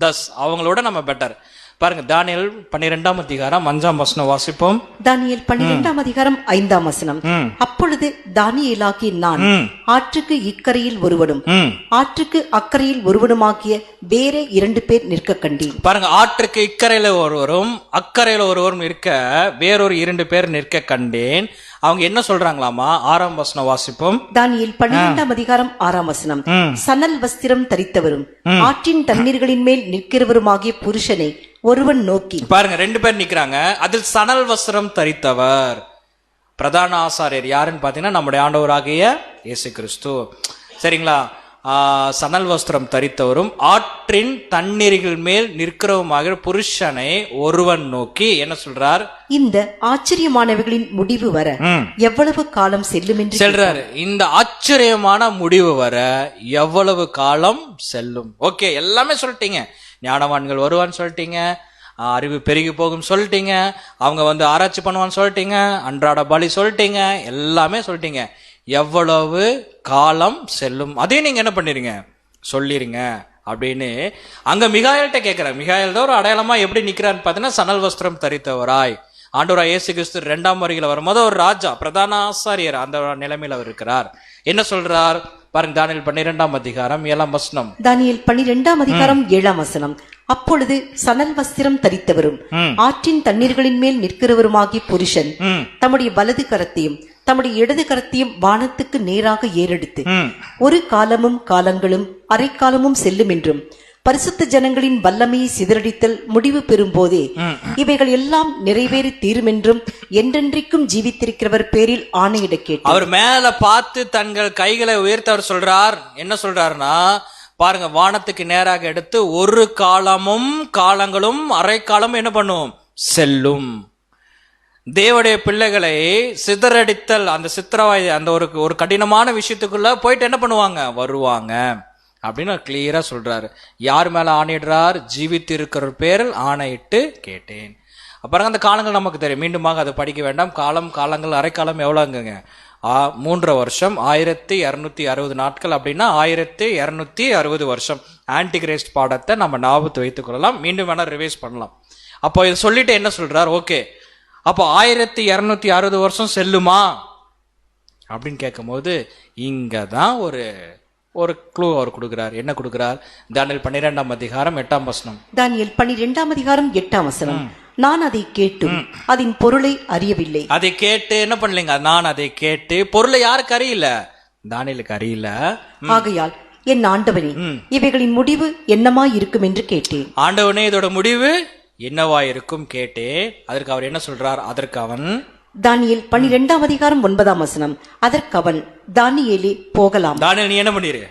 thus, அவங்களோட நம்ம பெட்டர். பாருங்க, தானியேல் 12ஆம் அதிகாரம் 5ஆம் வசனம் வாசிப்போம்.
தானியேல் 12ஆம் அதிகாரம் 5ஆம் வசனம். அப்பொழுது தானியேலாகிய நான் ஆற்றுக்கு இக்கரையில் ஒருவனும் ஆற்றுக்கு அக்கறையில் ஒருவனுமாகிய வேற 2 பேர் நிற்க கண்டேன்.
பாருங்க, ஆற்றுக்கு இக்கரையில ஒருவரும் அக்கறையில ஒருவரும் இருக்க வேறொரு 2 பேர் நிற்க கண்டேன். அவங்க என்ன சொல்றாங்களாமா, 6ஆம் வசனம் வாசிப்போம்.
தானியேல் 12ஆம் அதிகாரம் 6ஆம் வசனம். சணல் வஸ்திரம் தரித்தவரும் ஆற்றின் தண்ணீர்களின் மேல் நிற்கிறவருமாகிய புருஷனை ஒருவன் நோக்கி.
பாருங்க, 2 பேர் நிக்கிறாங்க. அதில் சணல் வஸ்திரம் தரித்தவர் பிரதான ஆசாரியர் யாருன்னு பாத்தீங்கன்னா நம்முடைய ஆண்டவராகிய இயேசு கிறிஸ்து, சரிங்களா. சணல் வஸ்திரம் தரித்தவரும் ஆற்றின் தண்ணீர்கள் மேல் நிற்கிறவுமாக புருஷனை ஒருவன் நோக்கி என்ன சொல்றார்,
இந்த ஆச்சரியமானவைகளின் முடிவு வர எவ்வளவு காலம் செல்லும் என்று
சொல்றாரு. இந்த ஆச்சரியமான முடிவு வர எவ்வளவு காலம் செல்லும். ஓகே, எல்லாமே சொல்லிட்டீங்க. ஞானவான்கள் வருவான்னு சொல்லிட்டீங்க, அறிவு பெருகி போகும் சொல்லிட்டீங்க, அவங்க ஆராய்ச்சி பண்ணுவான்னு சொல்லிட்டீங்க, அன்றாட பலி சொல்லிட்டீங்க, எல்லாமே சொல்லிட்டீங்க. எவ்வளவு காலம் செல்லும் அதையும் நீங்க என்ன பண்ணிருங்க, சொல்லிருங்க அப்படின்னு அங்க மிகாயல்கிட்ட கேட்கிறார். மிகாயல் தான் ஒரு அடையாளமா எப்படி நிக்கிறான்னு பார்த்தீங்கன்னா சணல் வஸ்திரம் தரித்தவராய் ஆண்டவராய் இயேசு கிறிஸ்து 2ஆம் வருகையில வரும்போது ஒரு ராஜா பிரதான ஆசாரியர் அந்த நிலைமையில அவர் இருக்கிறார். என்ன சொல்றார், பாருங்க தானியேல் 12ஆம் அதிகாரம் 7ஆம் வசனம்.
தானியேல் 12ஆம் அதிகாரம் 7ஆம் வசனம். அப்பொழுது சணல் வஸ்திரம் தரித்தவரும் ஆற்றின் தண்ணீர்களின் மேல் நிற்கிறவருமாகிய புருஷன் தம்முடைய வலது கரத்தையும் தம்முடைய இடது கரத்தையும் வானத்துக்கு நேராக ஏறெடுத்து ஒரு காலமும் காலங்களும் அரைக்காலமும் செல்லும் என்றும் பரிசுத்த ஜனங்களின் வல்லமையை சிதறடித்தல் முடிவு பெறும் போதே இவைகள் எல்லாம் நிறைவேறி தீரும் என்றும் என்றென்றைக்கும் ஜீவித்திருக்கிறவர் பேரில் ஆணையிட கேட்டு
அவர் மேல பார்த்து தங்கள் கைகளை உயர்த்தவர் சொல்றார். என்ன சொல்றாருன்னா, பாருங்க, வானத்துக்கு நேராக எடுத்து ஒரு காலமும் காலங்களும் அரைக்காலமும் என்ன பண்ணும், செல்லும். தேவனுடைய பிள்ளைகளை சிதறடித்தல், அந்த சித்திரவாய், அந்த ஒரு கடினமான விஷயத்துக்குள்ள போயிட்டு என்ன பண்ணுவாங்க, வருவாங்க அப்படின்னு கிளியரா சொல்றாரு. யார் மேல ஆணையிடுறார், ஜீவித்து இருக்கிற பேரில் ஆணையிட்டு கேட்டேன். அப்புறம் அந்த காலங்கள் நமக்கு தெரியும், மீண்டுமாக அதை படிக்க வேண்டாம். காலங்கள் அரைக்காலம் எவ்வளவுங்க, 3 வருஷம், 1260 நாட்கள் அப்படின்னா 1260 வருஷம். ஆன்டிகிரைஸ்ட் பாடத்தை நம்ம ஞாபகத்தை வைத்துக் கொள்ளலாம், மீண்டும் வேணா ரிவைஸ் பண்ணலாம். அப்போ இது சொல்லிட்டு என்ன சொல்றார், ஓகே அப்போ 1260 வருஷம் செல்லுமா அப்படின்னு கேட்கும் போது இங்கதான் ஒரு க்ளூ அவர் கொடுக்கிறார். என்ன கொடுக்கிறார், தானியேல் 12ஆம் அதிகாரம் 8ஆம் வசனம்.
தானியேல் 12ஆம் அதிகாரம் 8ஆம் வசனம். நான் அதை கேட்டும் அதன் பொருளை அறியவில்லை.
அதை கேட்டு என்ன பண்ணலீங்க, நான் அதை கேட்டு பொருளை யாருக்கு அறியல, தானியேலுக்கு அறியல.
ஆகையால் என் ஆண்டவனே இவைகளின் முடிவு என்னமாய் இருக்கும் என்று கேட்டேன்.
ஆண்டவனே இதோட முடிவு என்னவா இருக்கும் கேட்டேன். அதற்கு அவர் என்ன சொல்றார், அதற்கு அவன்,
தானியேல் 12ஆம் அதிகாரம் 9ஆம் வசனம். அதற்கு அவன், தானியேலே போகலாம்.
தானியேல் நீ என்ன பண்ணிரு,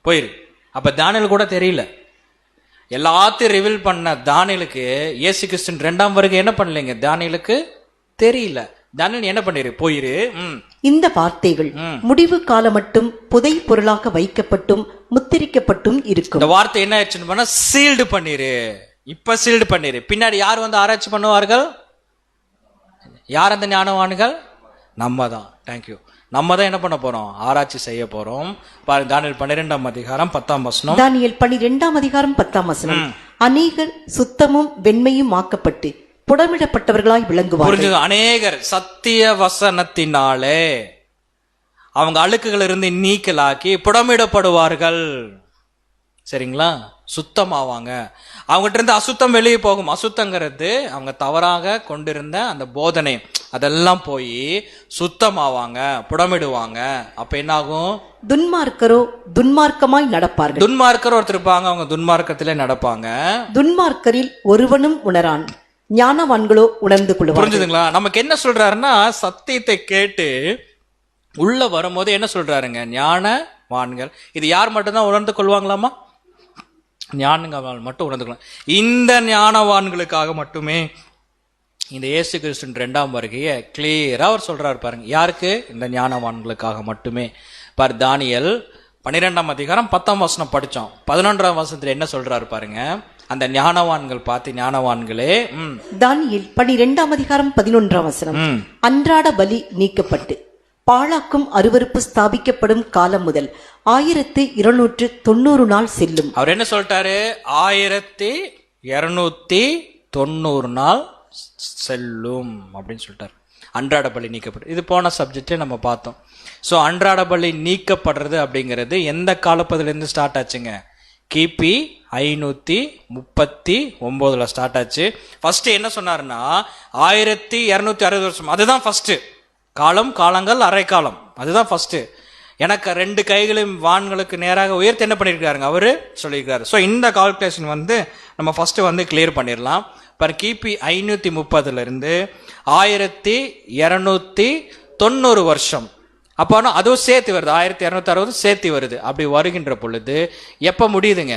போயிரு. அப்ப தானியேல் கூட தெரியல, எல்லாத்தையும் ரிவீல் பண்ண தானியேலுக்கு இயேசு கிறிஸ்து 2ஆம் வருகை என்ன பண்ணலைங்க, தானியேலுக்கு தெரியல. தானியேல் என்ன பண்ணிரு, போயிரு.
இந்த வார்த்தைகள் முடிவு காலம் மட்டும் புதை பொருளாக வைக்கப்பட்டும் முத்திரிக்கப்பட்டும் இருக்கும்.
இந்த வார்த்தை என்ன ஆயிடுச்சுன்னு பண்ணா, சீல்டு பண்ணிரு, இப்ப சீல்டு பண்ணிரு. பின்னாடி யார் வந்து ஆராய்ச்சி பண்ணுவார்கள், யார் அந்த ஞானவான்கள், நம்ம தான். தேங்க்யூ, நம்ம தான் என்ன பண்ண போறோம், ஆராய்ச்சி செய்ய போறோம். பாருங்க தானியேல் 12ஆம் அதிகாரம் 10ஆம் வசனம்.
தானியேல் 12ஆம் அதிகாரம் 10ஆம் வசனம். அநேகர் சுத்தமும் வெண்மையும் ஆக்கப்பட்டு புடமிடப்பட்டவர்களாய் விளங்குவார்கள்.
புரிஞ்சு, அநேகர் சத்திய வசனத்தினாலே அவங்க அழுக்குகள் இருந்து நீக்கலாக்கி புடமிடப்படுவார்கள். சரிங்களா, சுத்தமாவாங்க. அவங்ககிட்ட இருந்து அசுத்தம் வெளியே போகும். அசுத்தங்கிறது அவங்க தவறாக கொண்டிருந்த அந்த போதனை, அதெல்லாம் போய் சுத்தமாவாங்க, புடமிடுவாங்க. அப்ப என்ன ஆகும்,
துன்மார்க்கரோ துன்மார்க்கமாய் நடப்பார்கள்.
துன்மார்க்கர் ஒருத்தர் இருப்பாங்க, அவங்க துன்மார்க்கத்திலே நடப்பாங்க.
துன்மார்க்கரில் ஒருவனும் உணரான், ஞானவான்களோ உணர்ந்து கொள்வார்கள்.
புரிஞ்சுதுங்களா? நமக்கு என்ன சொல்றாருன்னா, சத்தியத்தை கேட்டு உள்ள வரும்போது என்ன சொல்றாருங்க, ஞானவான்கள். இது யார் மட்டும்தான் உணர்ந்து கொள்வாங்களாமா, ஞானவான் மட்டும் உணர்ந்துக்கலாம். இந்த ஞானவான்களுக்காக மட்டுமே இந்த இயேசு கிறிஸ்துவின் 2ஆம் வருகையை கிளியரா அவர் சொல்றாரு. பாருங்க, யாருக்கு, இந்த ஞானவான்களுக்காக மட்டுமே. பாரு, தானியேல் 12ஆம் அதிகாரம் 10ஆம் வசனம் படிச்சோம். 11ஆம் வசனத்துல என்ன சொல்றாரு பாருங்க, அந்த ஞானவான்கள் பார்த்து, ஞானவான்களே.
தானியேல் 12ஆம் அதிகாரம் 11ஆம் வசனம். அன்றாட பலி நீக்கப்பட்டு பாழாக்கும் அருவருப்பு ஸ்தாபிக்கப்படும் காலம் முதல் 1290 நாள் செல்லும்.
அவர் என்ன சொல்லிட்டாரு, 1290 நாள் செல்லும் அப்படின்னு சொல்லிட்டாரு. அன்றாட பலி நீக்கப்பட்டு, இது போன சப்ஜெக்டே நம்ம பார்த்தோம். ஸோ அன்றாட பலி நீக்கப்படுறது அப்படிங்கிறது எந்த காலப்பதிலிருந்து ஸ்டார்ட் ஆச்சுங்க, கிபி 539 ஸ்டார்ட் ஆச்சு. ஃபர்ஸ்ட் என்ன சொன்னாருன்னா 1260 வருஷம், அதுதான் ஃபர்ஸ்ட் காலங்கள் அரைக்காலம், அதுதான் ஃபர்ஸ்ட். எனக்கு 2 கைகளையும் வான்களுக்கு நேராக உயர்த்தி என்ன பண்ணியிருக்காருங்க, அவரு சொல்லியிருக்காரு. ஸோ இந்த கால்குலேஷன் வந்து நம்ம ஃபர்ஸ்ட் வந்து கிளியர் பண்ணிடலாம். பாரு, கிபி 530 1290 வருஷம். அப்போ அதுவும் சேர்த்து வருது, 1260 சேர்த்து வருது. அப்படி வருகின்ற பொழுது எப்ப முடியுதுங்க,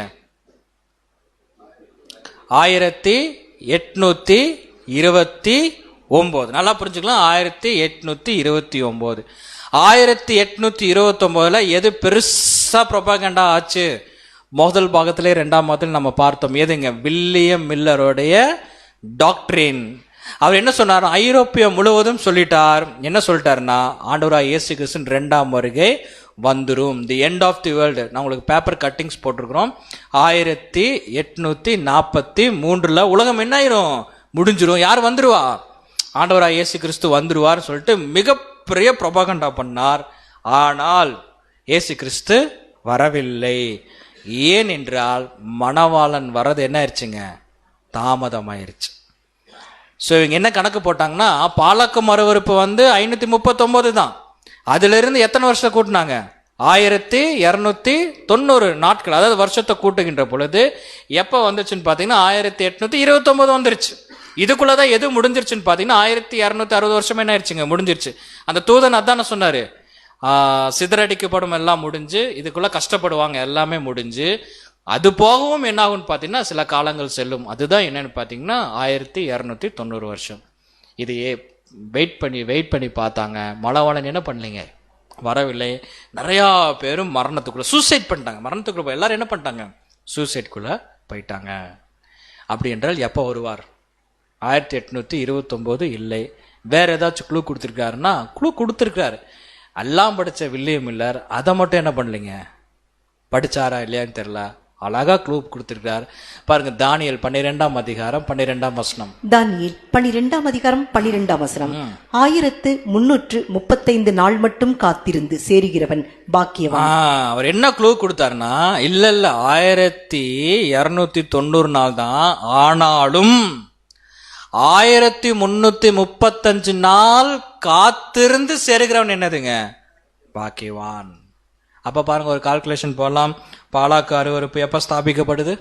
1829. நல்லா புரிஞ்சுக்கலாம், 1829. 1829 எது பெருசா ப்ரொபகண்டா ஆச்சு, முதல் பாகத்திலே 2ஆம் பாகத்தில் நம்ம பார்த்தோம். எதுங்க, வில்லியம் மில்லருடைய டாக்ட்ரின். அவர் என்ன சொன்னார், ஐரோப்பிய முழுவதும் சொல்லிட்டார். என்ன சொல்லிட்டாருன்னா, ஆண்டவராய் இயேசு கிறிஸ்து 2ஆம் வருகை வந்துரும், the end of the world. நான் உங்களுக்கு பேப்பர் கட்டிங்ஸ் போட்டிருக்கிறோம். 1843 உலகம் என்ன ஆயிரும், முடிஞ்சிரும். யார் வந்துருவா, ஆண்டவராய் இயேசு கிறிஸ்து வந்துருவார் சொல்லிட்டு மிகப்பெரிய ப்ரொபகண்டா பண்ணார். ஆனால் இயேசு கிறிஸ்து வரவில்லை. ஏன் என்றால் மணவாளன் வர்றது என்ன ஆயிடுச்சுங்க, தாமதமாயிருச்சு. ஸோ இவங்க என்ன கணக்கு போட்டாங்கன்னா, பாலக்கு மறுவறுப்பு 539 தான். அதுல இருந்து எத்தனை வருஷம் கூட்டினாங்க, 1290 நாட்கள். அதாவது வருஷத்தை கூட்டுகின்ற பொழுது எப்ப வந்துச்சுன்னு பாத்தீங்கன்னா 1829 வந்துருச்சு. இதுக்குள்ளதான் எது முடிஞ்சிருச்சுன்னு பாத்தீங்கன்னா 1260 வருஷம் என்ன ஆயிடுச்சுங்க, முடிஞ்சிருச்சு. அந்த தூதன் அதான சொன்னாரு, சிதறடிக்கப்படும் எல்லாம் முடிஞ்சு, இதுக்குள்ள கஷ்டப்படுவாங்க எல்லாமே முடிஞ்சு, அது போகவும் என்ன ஆகும்னு பாத்தீங்கன்னா சில காலங்கள் செல்லும். அதுதான் என்னன்னு பாத்தீங்கன்னா 1290 வருஷம். இது வெயிட் பண்ணி பார்த்தாங்க. மணவாளன் என்ன பண்ணலைங்க, வரவில்லை. நிறைய பேரும் மரணத்துக்குள்ள சூசைட் பண்ணிட்டாங்க. மரணத்துக்குள்ள எல்லாரும் என்ன பண்ணிட்டாங்க, சூசைட்குள்ள போயிட்டாங்க. அப்படி என்றால் எப்போ வருவார், 1829 இல்லை. வேற ஏதாச்சும் க்ளூ கொடுத்துருக்காருன்னா, க்ளூ கொடுத்துருக்காரு. எல்லாம் படிச்ச வில்லியம் மில்லர் அதை மட்டும் என்ன பண்ணலைங்க, படிச்சாரா இல்லையான்னு தெரியல, அழகா க்ளூ கொடுத்திருக்கார் பாருங்க. தானியேல் 12ஆம் அதிகாரம் 12ஆம் வசனம்.
தானியேல் 12ஆம் அதிகாரம் 12ஆம் வசனம். 1335 நாள் மட்டும் காத்திருந்து சேருகிறவன் பாக்கியவான்.
அவர் என்ன க்ளூ கொடுத்தாருன்னா, இல்ல 1290 நாள் தான், ஆனாலும் 1335 நாள் காத்திருந்து சேருகிறவன் என்னதுங்க, பாக்கியவான். அப்ப பாருங்க, ஒரு கால்குலேஷன் போடலாம். பாலாக்கு அருவருப்பு எப்ப ஸ்தாபிக்கப்படுது,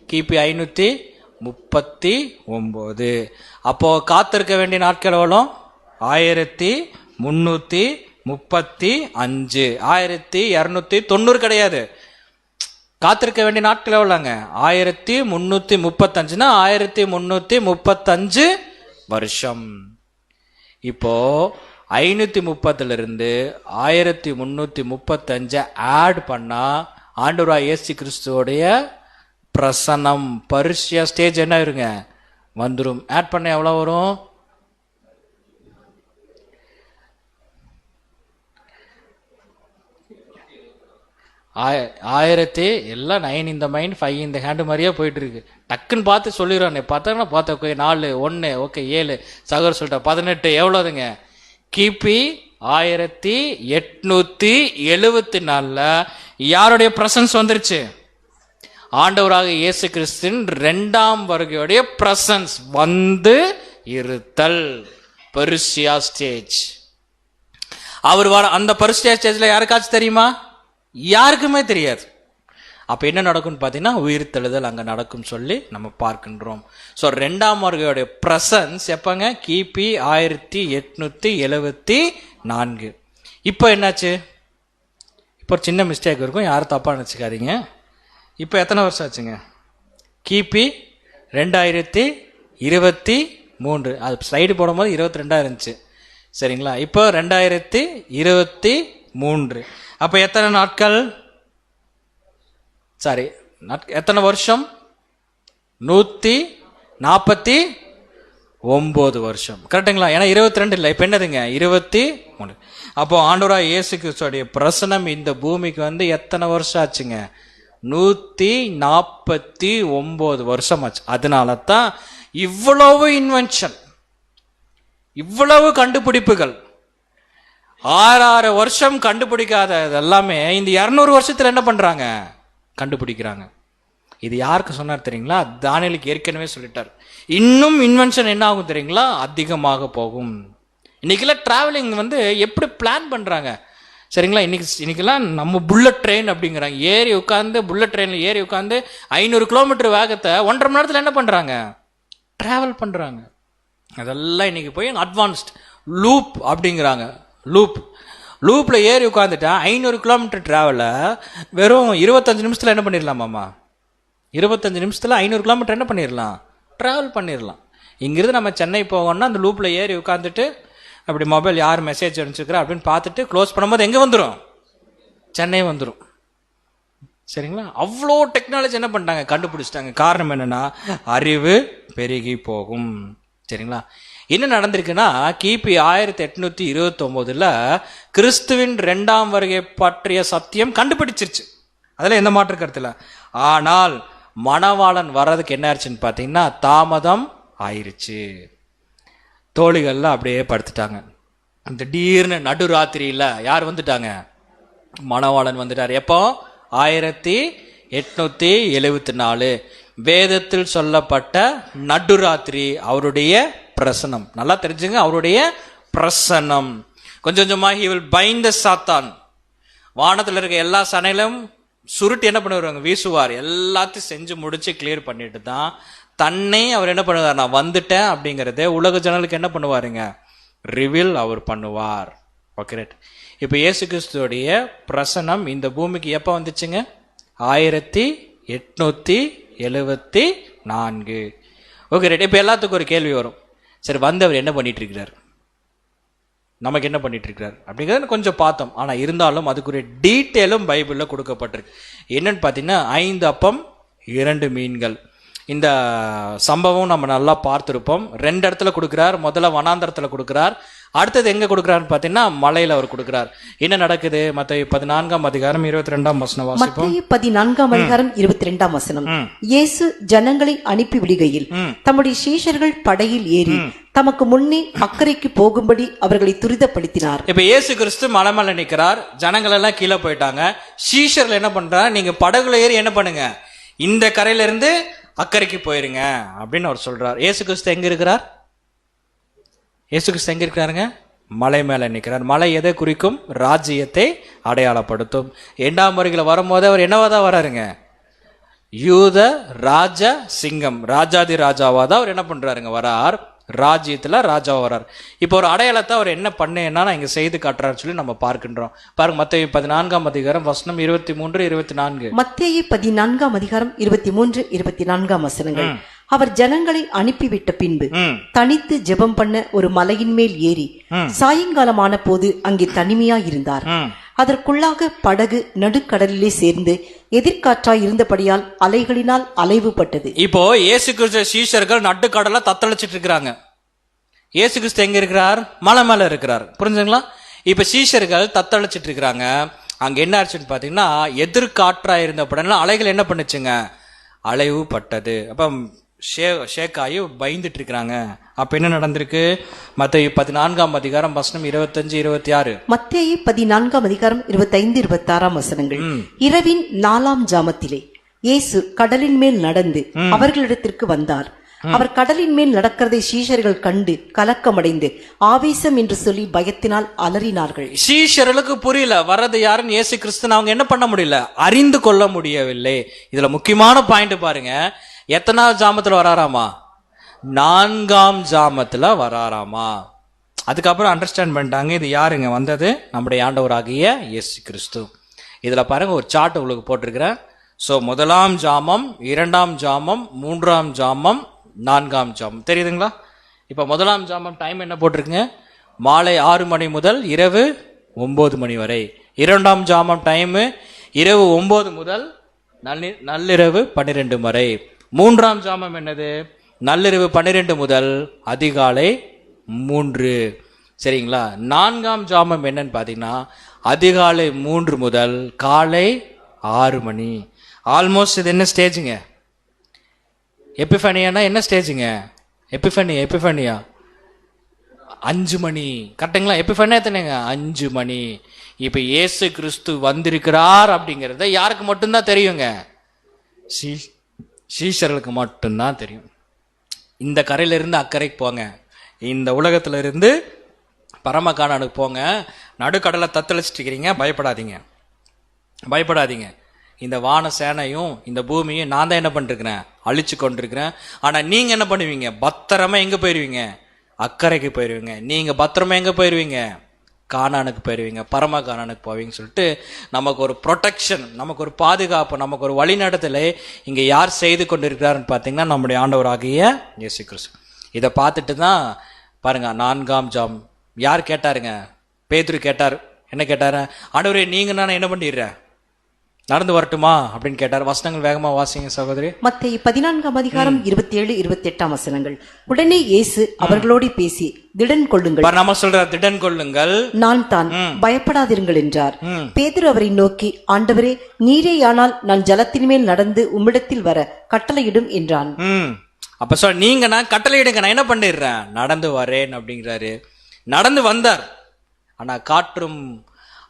கிபி 539. அப்போ காத்திருக்க வேண்டிய நாட்கள் எவ்வளோ, 1335. 1290 கிடையாது, காத்திருக்க வேண்டிய நாட்கள் எவ்வளோங்க, 1335. 1335 வருஷம். இப்போ 530 இருந்து 1335 ஆட் பண்ணா ஆண்டவராய் இயேசு கிறிஸ்துவோடைய பிரசன்னம் பரிசியா ஸ்டேஜ் என்ன இருங்க வந்துரும். ஆட் பண்ண எவ்வளவு வரும், 1000 எல்லாம் 9 இந்த மைண்ட் 5 இந்த ஹேண்டு மாதிரியே போயிட்டு இருக்கு. டக்குன்னு பார்த்து சொல்லிடுறானே, பார்த்தா பார்த்த 4 1 ஓகே 7 சகோதரர் சொல்லிட்டா 18 எவ்வளவுதுங்க, கிபி 1874 யாருடைய பிரசன்ஸ் வந்துருச்சு, ஆண்டவராக இயேசு கிறிஸ்துவின் 2ஆம் வருகையுடைய பிரசன்ஸ் வந்து இருத்தல், பரிசியா ஸ்டேஜ். அவர் அந்த பரிசியா ஸ்டேஜ்ல யாருக்காச்சும் தெரியுமா, யாருக்குமே தெரியாது. அப்ப என்ன நடக்கும்னு பாத்தீங்கன்னா உயிர்த்தெழுதல் அங்க நடக்கும் சொல்லி நம்ம பார்க்கின்றோம். ஸோ 2ஆம் வருகையுடைய பிரசன்ஸ் எப்பங்க, கிபி 1874. இப்போ என்னாச்சு, இப்போ ஒரு சின்ன மிஸ்டேக் இருக்கும், யாரும் தப்பா நினைச்சுக்காதீங்க. இப்போ எத்தனை வருஷம் ஆச்சுங்க, கிபி 2023. அது ஸ்லைடு போடும்போது 22 இருந்துச்சு சரிங்களா. இப்போ 2023. அப்ப எத்தனை நாட்கள், சாரி எத்தனை வருஷம், 149 வருஷம் கரெக்டுங்களா. ஏன்னா 22 இல்லை, இப்ப என்னதுங்க 23. அப்போ ஆண்டவராய் இயேசு கிறிஸ்துவோடைய பிரசனம் இந்த பூமிக்கு வந்து எத்தனை வருஷம் ஆச்சுங்க, 149 வருஷம் ஆச்சு. அதனால தான் இவ்வளவு இன்வென்ஷன், இவ்வளவு கண்டுபிடிப்புகள். 6 வருஷம் கண்டுபிடிக்காத எல்லாமே இந்த 200 வருஷத்துல என்ன பண்றாங்க, கண்டுபிடிக்கிறாங்க. இது யாருக்கு சொன்னார் தெரியுங்களா, தானியேலுக்கு ஏற்கனவே சொல்லிட்டார். இன்னும் இன்வென்ஷன் என்ன ஆகும் தெரியுங்களா, அதிகமாக போகும். இன்னைக்கெல்லாம் டிராவலிங் வந்து எப்படி பிளான் பண்றாங்க சரிங்களா. இன்னைக்கெல்லாம் நம்ம புல்லட் ட்ரெயின் அப்படிங்கிறாங்க, ஏறி உட்காந்து புல்லட் ட்ரெயின்ல ஏறி உட்காந்து 500 கிலோமீட்டர் வேகத்தை 1.5 மணி நேரத்துல என்ன பண்றாங்க, டிராவல் பண்றாங்க. அதெல்லாம் இன்னைக்கு போய் அட்வான்ஸ்ட் லூப் அப்படிங்கிறாங்க. லூப்ல ஏறி உட்காந்துட்டா 500 கிலோமீட்டர் டிராவல வெறும் 25 நிமிஷத்துல என்ன பண்ணிடலாமாமா, 25 நிமிஷத்துல 500 கிலோமீட்டர் என்ன பண்ணிடலாம், டிராவல் பண்ணிடலாம். இங்கிருந்து நம்ம சென்னை போகணும்னா அந்த லூப்ல ஏறி உட்காந்துட்டு அப்படி மொபைல் யார் மெசேஜ் அனுப்பிச்சுக்கிறா அப்படின்னு பார்த்துட்டு க்ளோஸ் பண்ணும்போது எங்க வந்துடும், சென்னை வந்துடும் சரிங்களா. அவ்வளோ டெக்னாலஜி என்ன பண்ணிட்டாங்க, கண்டுபிடிச்சிட்டாங்க. காரணம் என்னன்னா அறிவு பெருகி போகும் சரிங்களா. என்ன நடந்திருக்குன்னா, கிபி 1829 கிறிஸ்துவின் 2ஆம் வருகை பற்றிய சத்தியம் கண்டுபிடிச்சிருச்சு, அதுல எந்த மாற்று கருத்து இல்லை. ஆனால் மணவாளன் வர்றதுக்கு என்ன ஆச்சுன்னு பாத்தீங்கன்னா தாமதம் ஆயிருச்சு. தோழிகள்லாம் அப்படியே படுத்துட்டாங்க. திடீர்னு நடுராத்திரியில யார் வந்துட்டாங்க, மணவாளன் வந்துட்டார். எப்போ? 1874. வேதத்தில் சொல்லப்பட்ட நடுராத்திரி அவருடைய பிரசனம். நல்லா தெரிஞ்சுங்க, அவருடைய பிரசனம். கொஞ்சம் கொஞ்சமா he will bind the சாத்தான். வானத்துல இருக்க எல்லா சனையிலும் சுருட்டி என்ன பண்ணுவாங்க? வீசுவார். எல்லாத்தையும் செஞ்சு முடிச்சு கிளியர் பண்ணிட்டு தான் தன்னை அவர் என்ன பண்ணுவார்? நான் வந்துட்டேன் அப்படிங்கறத உலக ஜனங்களுக்கு என்ன பண்ணுவாருங்க? ரிவீல் அவர் பண்ணுவார். Okay right. இப்ப இயேசு கிறிஸ்துவோடைய பிரசனம் இந்த பூமிக்கு எப்ப வந்துச்சுங்க? 1874. Okay right. இப்ப எல்லாத்துக்கும் ஒரு கேள்வி வரும், சரி வந்தவர் என்ன பண்ணிட்டு இருக்கிறார், நமக்கு என்ன பண்ணிட்டு இருக்கிறார் அப்படிங்கிறத கொஞ்சம் பார்த்தோம். ஆனா இருந்தாலும் அதுக்குரிய டீட்டெயிலும் பைபிள்ல கொடுக்கப்பட்டிருக்கு. என்னன்னு பாத்தீங்கன்னா 5 அப்பம் 2 மீன்கள். இந்த சம்பவம் நம்ம நல்லா பார்த்திருப்போம். 2 இடத்துல கொடுக்கிறார். முதல்ல வனாந்தரத்துல கொடுக்கிறார், அடுத்தது எங்க கொடுக்கிறாருன்னு பாத்தீங்கன்னா மலையில அவர் கொடுக்கிறார். என்ன நடக்குது? மத்தேயு 14 அதிகாரம் 22 வசனம் வாசிப்போம்.
மத்தேயு 14 22 வசனம். இயேசு ஜனங்களை அனுப்பி விடுகையில் தம்முடைய சீஷர்கள் படகில் ஏறி தமக்கு முன்னே அக்கறைக்கு போகும்படி அவர்களை துரிதப்படுத்தினார்.
இப்ப இயேசு கிறிஸ்து மலை மேல நிக்கிறார், ஜனங்கள் எல்லாம் கீழே போயிட்டாங்க. சீஷர்கள் என்ன பண்றாங்க? நீங்க படகுல ஏறி என்ன பண்ணுங்க, இந்த கரையில இருந்து அக்கறைக்கு போயிருங்க அப்படின்னு அவர் சொல்றார். இயேசு கிறிஸ்து எங்க இருக்கிறார்? இயேசு கிறிஸ்து எங்க இருக்கிறாருங்க? மலை மேல நிற்கிறார். மலை எதை குறிக்கும்? ராஜ்யத்தை அடையாளப்படுத்தும். 2ஆம் வருகையில வரும்போது அவர் என்னவாதான் வராருங்க? யூத ராஜ சிங்கம், ராஜாதி ராஜாவாதான் அவர் என்ன பண்றாருங்க? வரார். ராஜ்யத்துல ராஜாவா வரார். இப்போ ஒரு அடையாளத்தை அவர் என்ன பண்ணேன்னா இங்க செய்து காட்டுறாரு சொல்லி நம்ம பார்க்கின்றோம். பாருங்க மத்தேயு 14 அதிகாரம் வசனம் 23 24.
மத்தேயு 14 அதிகாரம் 23 24 வசனங்கள். அவர் ஜனங்களை அனுப்பிவிட்ட பின்பு தனித்து ஜெபம் பண்ண ஒரு மலையின் மேல் ஏறி சாயங்காலமான போது அங்கே தனிமையா இருந்தார். அதற்குள்ளாக படகு நடுக்கடலிலே சேர்ந்து எதிர்காற்றாய் இருந்தபடியால் அலைகளினால் அலைவுபட்டது.
இப்போ இயேசு கிறிஸ்து சீஷர்கள் நடுக்கடல தத்தளிச்சிட்டு இருக்கிறாங்க. இயேசு கிறிஸ்து எங்க இருக்கிறார்? மலை மேல இருக்கிறார். புரிஞ்சுங்களா? இப்ப சீஷர்கள் தத்தளிச்சிட்டு இருக்கிறாங்க. அங்க என்ன ஆச்சுன்னு பாத்தீங்கன்னா எதிர்காற்றாய் இருந்தபடியால் அலைகள் என்ன பண்ணுச்சுங்க? அலைவு பட்டது. அப்ப ஷேக்காயு பயந்துட்டு இருக்கிறாங்க. அப்ப என்ன நடந்திருக்கு? மத்தேயு 14 அதிகாரம் வசனம் 25 26.
மத்தேயு 14 அதிகாரம் 25 26 வசனங்கள். இரவின் 4ஆம் ஜாமத்திலே இயேசு கடலின் மேல் நடந்து அவர்களிடத்திற்கு வந்தார். அவர் கடலின் மேல் நடக்கிறதை சீஷர்கள் கண்டு கலக்கமடைந்து ஆவேசம் என்று சொல்லி பயத்தினால் அலறினார்கள்.
சீஷர்களுக்கு புரியல வர்றது யாருன்னு இயேசு கிறிஸ்து அவங்க என்ன பண்ண முடியல, அறிந்து கொள்ள முடியவில்லை. இதுல முக்கியமான பாயிண்ட் பாருங்க, எத்தனாவது ஜாமத்துல வராராமா? 4ஆம் ஜாமத்துல வராராமா. அதுக்கப்புறம் அண்டர்ஸ்டாண்ட் பண்ணிட்டாங்க இது யாருங்க வந்தது? நம்முடைய ஆண்டவராகிய இயேசு கிறிஸ்து. இதுல பாருங்க ஒரு சார்ட் உங்களுக்கு போட்டிருக்கிறேன். சோ 1ஆம் ஜாமம், 2ஆம் ஜாமம், 3ஆம் ஜாமம், 4ஆம் ஜாமம். தெரியுதுங்களா? இப்ப 1ஆம் ஜாமம் டைம் என்ன போட்டிருக்குங்க? மாலை 6 மணி முதல் இரவு 9 மணி வரை. 2ஆம் ஜாமம் டைம் இரவு 9 முதல் நள்ளிரவு 12 வரை. 3ஆம் ஜாமம் என்னது? நள்ளிரவு 12 முதல் அதிகாலை 3. சரிங்களா? 4ஆம் ஜாமம் என்னன்னு பாத்தீங்கன்னா அதிகாலை 3 முதல் காலை 6 மணி. ஆல்மோஸ்ட் இது என்ன ஸ்டேஜுங்க? எபிஃபனியானா என்ன ஸ்டேஜுங்க? எபிஃபனியா 5 மணி. கரெக்டுங்களா? எபிஃபனியா எத்தனைங்க? 5 மணி. இப்ப இயேசு கிறிஸ்து வந்திருக்கிறார் அப்படிங்கறத யாருக்கு மட்டும்தான் தெரியுங்க? சீஷர்களுக்கு மட்டும்தான் தெரியும். இந்த கரையில இருந்து அக்கறைக்கு போங்க, இந்த உலகத்துல இருந்து பரமகானானுக்கு போங்க, நடுக்கடலை தத்தளிச்சிட்டு இருக்கிறீங்க, பயப்படாதீங்க. இந்த வான சேனையும் இந்த பூமியும் நான் தான் என்ன பண்ணிருக்கிறேன்? அழிச்சு கொண்டிருக்கிறேன். ஆனா நீங்க என்ன பண்ணுவீங்க? பத்திரமா எங்க போயிருவீங்க? அக்கறைக்கு போயிருவீங்க. நீங்க பத்திரமா எங்க போயிருவீங்க? கானானுக்கு போயிருவீங்க, பரம கானானுக்கு போவீங்கன்னு சொல்லிட்டு நமக்கு ஒரு ப்ரொடெக்ஷன், நமக்கு ஒரு பாதுகாப்பு, நமக்கு ஒரு வழிநடத்தலை இங்க யார் செய்து கொண்டிருக்கிறாருன்னு பாத்தீங்கன்னா நம்முடைய ஆண்டவராகிய இயேசு கிறிஸ்து. இதை பார்த்துட்டு தான் பாருங்க 4ஆம் ஜாம் யார் கேட்டாருங்க? பேதுரு கேட்டார். என்ன கேட்டாரு? ஆண்டவரே நீங்க நான் என்ன பண்ணிடுறேன், நடந்து வரட்டுமா அப்படின்னு கேட்டார். வசனங்கள் வேகமா வாசிங்க சகோதரி.
மத்தேயு 14 அதிகாரம் 27 28 வசனங்கள். உடனே இயேசு அவர்களோடு பேசி திடன் கொள்ளுங்கள்.
நம்ம சொல்றார் திடன் கொள்ளுங்கள், நான் தான்,
பயப்படாதிருங்கள் என்றார். பேதுரு அவரை நோக்கி, ஆண்டவரே நீரேயானால் நான் ஜலத்தின் மேல் நடந்து உம்மிடத்தில் வர கட்டளையிடும் என்றான்.
அப்ப சொல் நீங்க நான் கட்டளையிடுங்க, நான் என்ன பண்ணிடுறேன், நடந்து வரேன் அப்படிங்கிறாரு. நடந்து வந்தார். ஆனா காற்றும்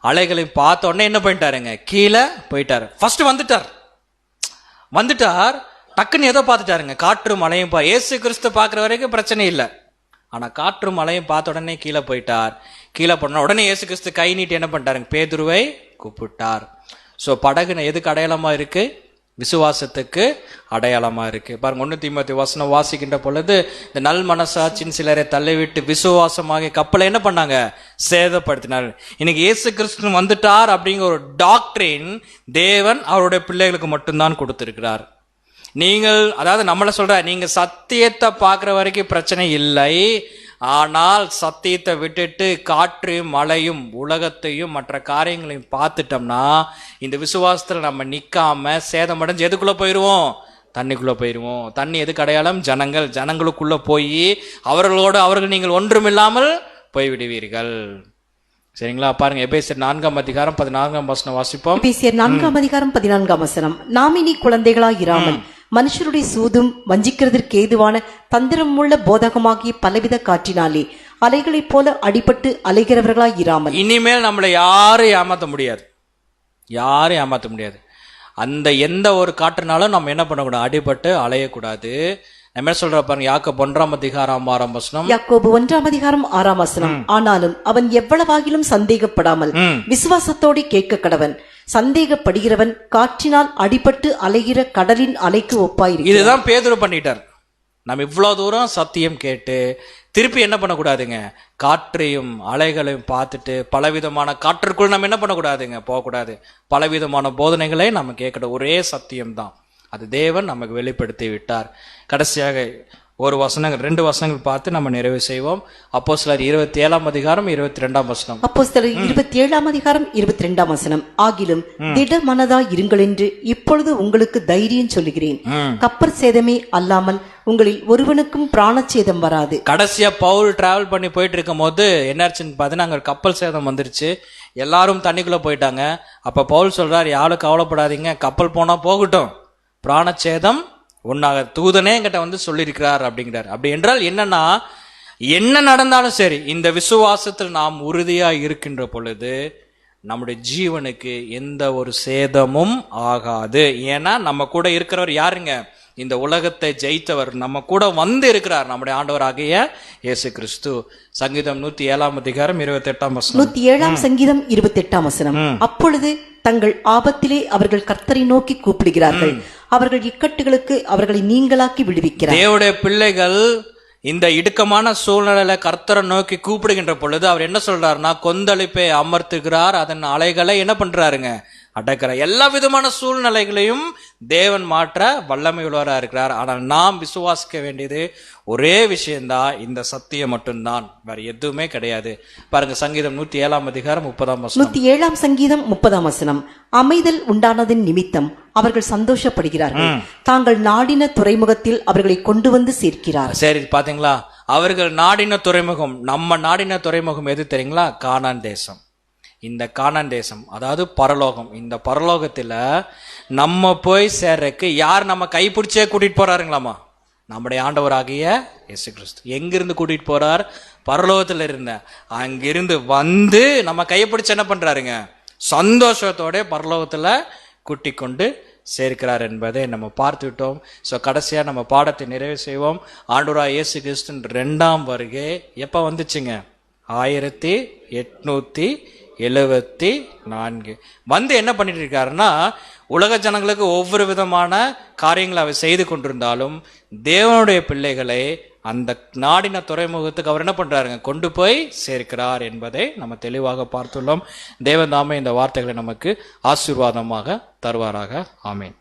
அலைகளையும் பார்த்த உடனே என்ன பண்ணிட்டாருங்க, கீழே போயிட்டாரு. ஃபர்ஸ்ட் வந்துட்டார், டக்குன்னு ஏதோ பார்த்துட்டாருங்க, காற்றும் மழையும். இயேசு கிறிஸ்து பார்க்குற வரைக்கும் பிரச்சனை இல்லை. ஆனா காற்றும் மழையும் பார்த்த உடனே கீழே போயிட்டார். கீழே போன உடனே இயேசு கிறிஸ்து கை நீட்டி என்ன பண்ணிட்டாருங்க, பேதுருவை கூப்பிட்டார். ஸோ படகு எதுக்கு அடையாளமா இருக்கு, விசுவாசத்துக்கு அடையாளமா இருக்கு. பாருங்க 1 தீமோத்தேயு வசனம் வாசிக்கின்ற பொழுது, இந்த நல் மனசாட்சியின் சிலரை தள்ளிவிட்டு விசுவாசமாக கப்பலை என்ன பண்ணாங்க, சேதப்படுத்தினார். இன்னைக்கு இயேசு கிறிஸ்து வந்துட்டார் அப்படிங்கிற ஒரு டாக்டரின் தேவன் அவருடைய பிள்ளைகளுக்கு மட்டும்தான் கொடுத்திருக்கிறார். நீங்கள், அதாவது நம்மள சொல்ற, நீங்க சத்தியத்தை பார்க்கிற வரைக்கும் பிரச்சனை இல்லை. ஆனால் சத்தியத்தை விட்டுட்டு காற்றையும் மழையும் உலகத்தையும் மற்ற காரியங்களையும் பார்த்துட்டோம்னா இந்த விசுவாசத்துல நம்ம நிக்காம சேதமடைஞ்சு எதுக்குள்ள போயிருவோம், தண்ணிக்குள்ள போயிருவோம். தண்ணி எதுக்கு அடையாளம், ஜனங்களுக்குள்ள போய் அவர்கள் நீங்கள் ஒன்றுமில்லாமல் போய்விடுவீர்கள். சரிங்களா? பாருங்க எபேசியர் 4:14 வாசிப்போம்.
எபேசியர் 4:14 நாம் இனி குழந்தைகளாய் இராமல் மனுஷருடைய சூதும் வஞ்சிக்கிறதற்கு ஏதுவான தந்திரமுள்ள போதகமாகிய பலவித காற்றினாலே அலைகளைப் போல அடிபட்டு அலைகிறவர்களாய் இராமல்.
இனிமேல் நம்மளை யாரும் ஏமாத்த முடியாது. அந்த எந்த ஒரு காற்றுனாலும் நம்ம என்ன பண்ணக்கூடாது, அடிபட்டு அலையக்கூடாது. நம்ம என்ன சொல்ற பாருங்க, யாக்கோபு 1:6
யாக்கோபு 1:6 ஆனாலும் அவன் எவ்வளவாகிலும் சந்தேகப்படாமல் விசுவாசத்தோடு கேட்க கடவன். சந்தேகப்படுகிறவன் காற்றினால் அடிபட்டு அலைகிற கடலின் அலைக்கு ஒப்பாயிருக்கு.
இதுதான் பேதுரு பண்ணிட்டார். நம்ம இவ்வளவு தூரம் சத்தியம் கேட்டு திருப்பி என்ன பண்ணக்கூடாதுங்க, காற்றையும் அலைகளையும் பார்த்துட்டு பலவிதமான காற்றுக்குள் நம்ம என்ன பண்ணக்கூடாதுங்க, போகக்கூடாது. பலவிதமான போதனைகளை நம்ம கேட்கணும். ஒரே சத்தியம்தான், அது தேவன் நமக்கு வெளிப்படுத்தி விட்டார். கடைசியாக 2 வசனங்கள் பார்த்து நம்ம நிறைவு செய்வோம். அப்போஸ்தலர் 27:22.
அப்போஸ்தலர் 27:22. ஆகிலும் திட மனதாய் இருங்கள் என்று இப்பொழுது உங்களுக்கு தைரியம் சொல்லுகிறேன். கப்பற் சேதமே அல்லாமல் உங்களில் ஒருவனுக்கும் பிராணச்சேதம் வராது.
கடைசியா பவுல் டிராவல் பண்ணி போயிட்டு இருக்கும் போது என்னாச்சுன்னு பார்த்தீங்கன்னா, அங்க கப்பல் சேதம் வந்துருச்சு. எல்லாரும் தண்ணிக்குள்ள போயிட்டாங்க. அப்ப பவுல் சொல்றாரு, யாரும் கவலைப்படாதீங்க, கப்பல் போனா போகட்டும், பிராணச்சேதம் உன்னாக தூதனே என்கிட்ட வந்து சொல்லியிருக்கிறார் அப்படிங்கிறார். அப்படி என்றால் என்னன்னா, என்ன நடந்தாலும் சரி இந்த விசுவாசத்தில் நாம் உறுதியா இருக்கின்ற பொழுது நம்முடைய ஜீவனுக்கு எந்த ஒரு சேதமும் ஆகாது. ஏன்னா நம்ம கூட இருக்கிறவர் யாருங்க, இந்த உலகத்தை ஜெயித்தவர் நம்ம கூட வந்து இருக்கிறார், நம்முடைய ஆண்டவராகிய இயேசு கிறிஸ்து. சங்கீதம் 107:28.
107 சங்கீதம் 28. அப்பொழுது தங்கள் ஆபத்திலே அவர்கள் கர்த்தரை நோக்கி கூப்பிடுகிறார்கள், அவர்கள் இக்கட்டுகளுக்கு அவர்களை நீங்களாக்கி விடுவிக்கிறார்.
தேவனுடைய பிள்ளைகள் இந்த இடுக்கமான சூழ்நிலையில கர்த்தரை நோக்கி கூப்பிடுகின்ற பொழுது அவர் என்ன சொல்றாருன்னா, கொந்தளிப்பை அமர்த்துகிறார், அதன் அலைகளை என்ன பண்றாருங்க, அடக்கிறார். எல்லா விதமான சூழ்நிலைகளையும் தேவன் மாற்ற வல்லமை உள்ளவரா இருக்கிறார். ஆனால் நாம் விசுவாசிக்க வேண்டியது ஒரே விஷயம்தான், இந்த சத்தியம் மட்டும்தான், வேற எதுவுமே கிடையாது. பாருங்க சங்கீதம் 107:30.
107 சங்கீதம் 30. அமைதல் உண்டானதின் நிமித்தம் அவர்கள் சந்தோஷப்படுகிறார்கள், தாங்கள் நாடின துறைமுகத்தில் அவர்களை கொண்டு வந்து சேர்க்கிறார்.
சரி, பாத்தீங்களா, அவர்கள் நாடின துறைமுகம், நம்ம நாடின துறைமுகம் எது தெரியுங்களா, கானான் தேசம். இந்த கானான் தேசம் அதாவது பரலோகம். இந்த பரலோகத்துல நம்ம போய் சேர்றதுக்கு யார் நம்ம கைப்பிடிச்சே கூட்டிட்டு போறாருங்களாமா, நம்முடைய ஆண்டவராகிய இயேசு கிறிஸ்து. எங்கிருந்து கூட்டிட்டு போறார், பரலோகத்துல இருந்த அங்கிருந்து வந்து நம்ம கைப்பிடிச்சு என்ன பண்றாருங்க, சந்தோஷத்தோட பரலோகத்துல கூட்டி கொண்டு சேர்க்கிறார் என்பதை நம்ம பார்த்து விட்டோம். ஸோ கடைசியா நம்ம பாடத்தை நிறைவு செய்வோம். ஆண்டவராகிய இயேசு கிறிஸ்துவின் 2ஆம் வருகை எப்ப வந்துச்சுங்க, 1874 வந்து என்ன பண்ணிட்டு இருக்காருன்னா, உலக ஜனங்களுக்கு ஒவ்வொரு விதமான காரியங்களை அவர் செய்து கொண்டிருந்தாலும் தேவனுடைய பிள்ளைகளை அந்த நாடின துறைமுகத்துக்கு அவர் என்ன பண்றாருங்க, கொண்டு போய் சேர்க்கிறார் என்பதை நம்ம தெளிவாக பார்த்துள்ளோம். தேவன் தாமே இந்த வார்த்தைகளை நமக்கு ஆசீர்வாதமாக தருவாராக. ஆமேன்.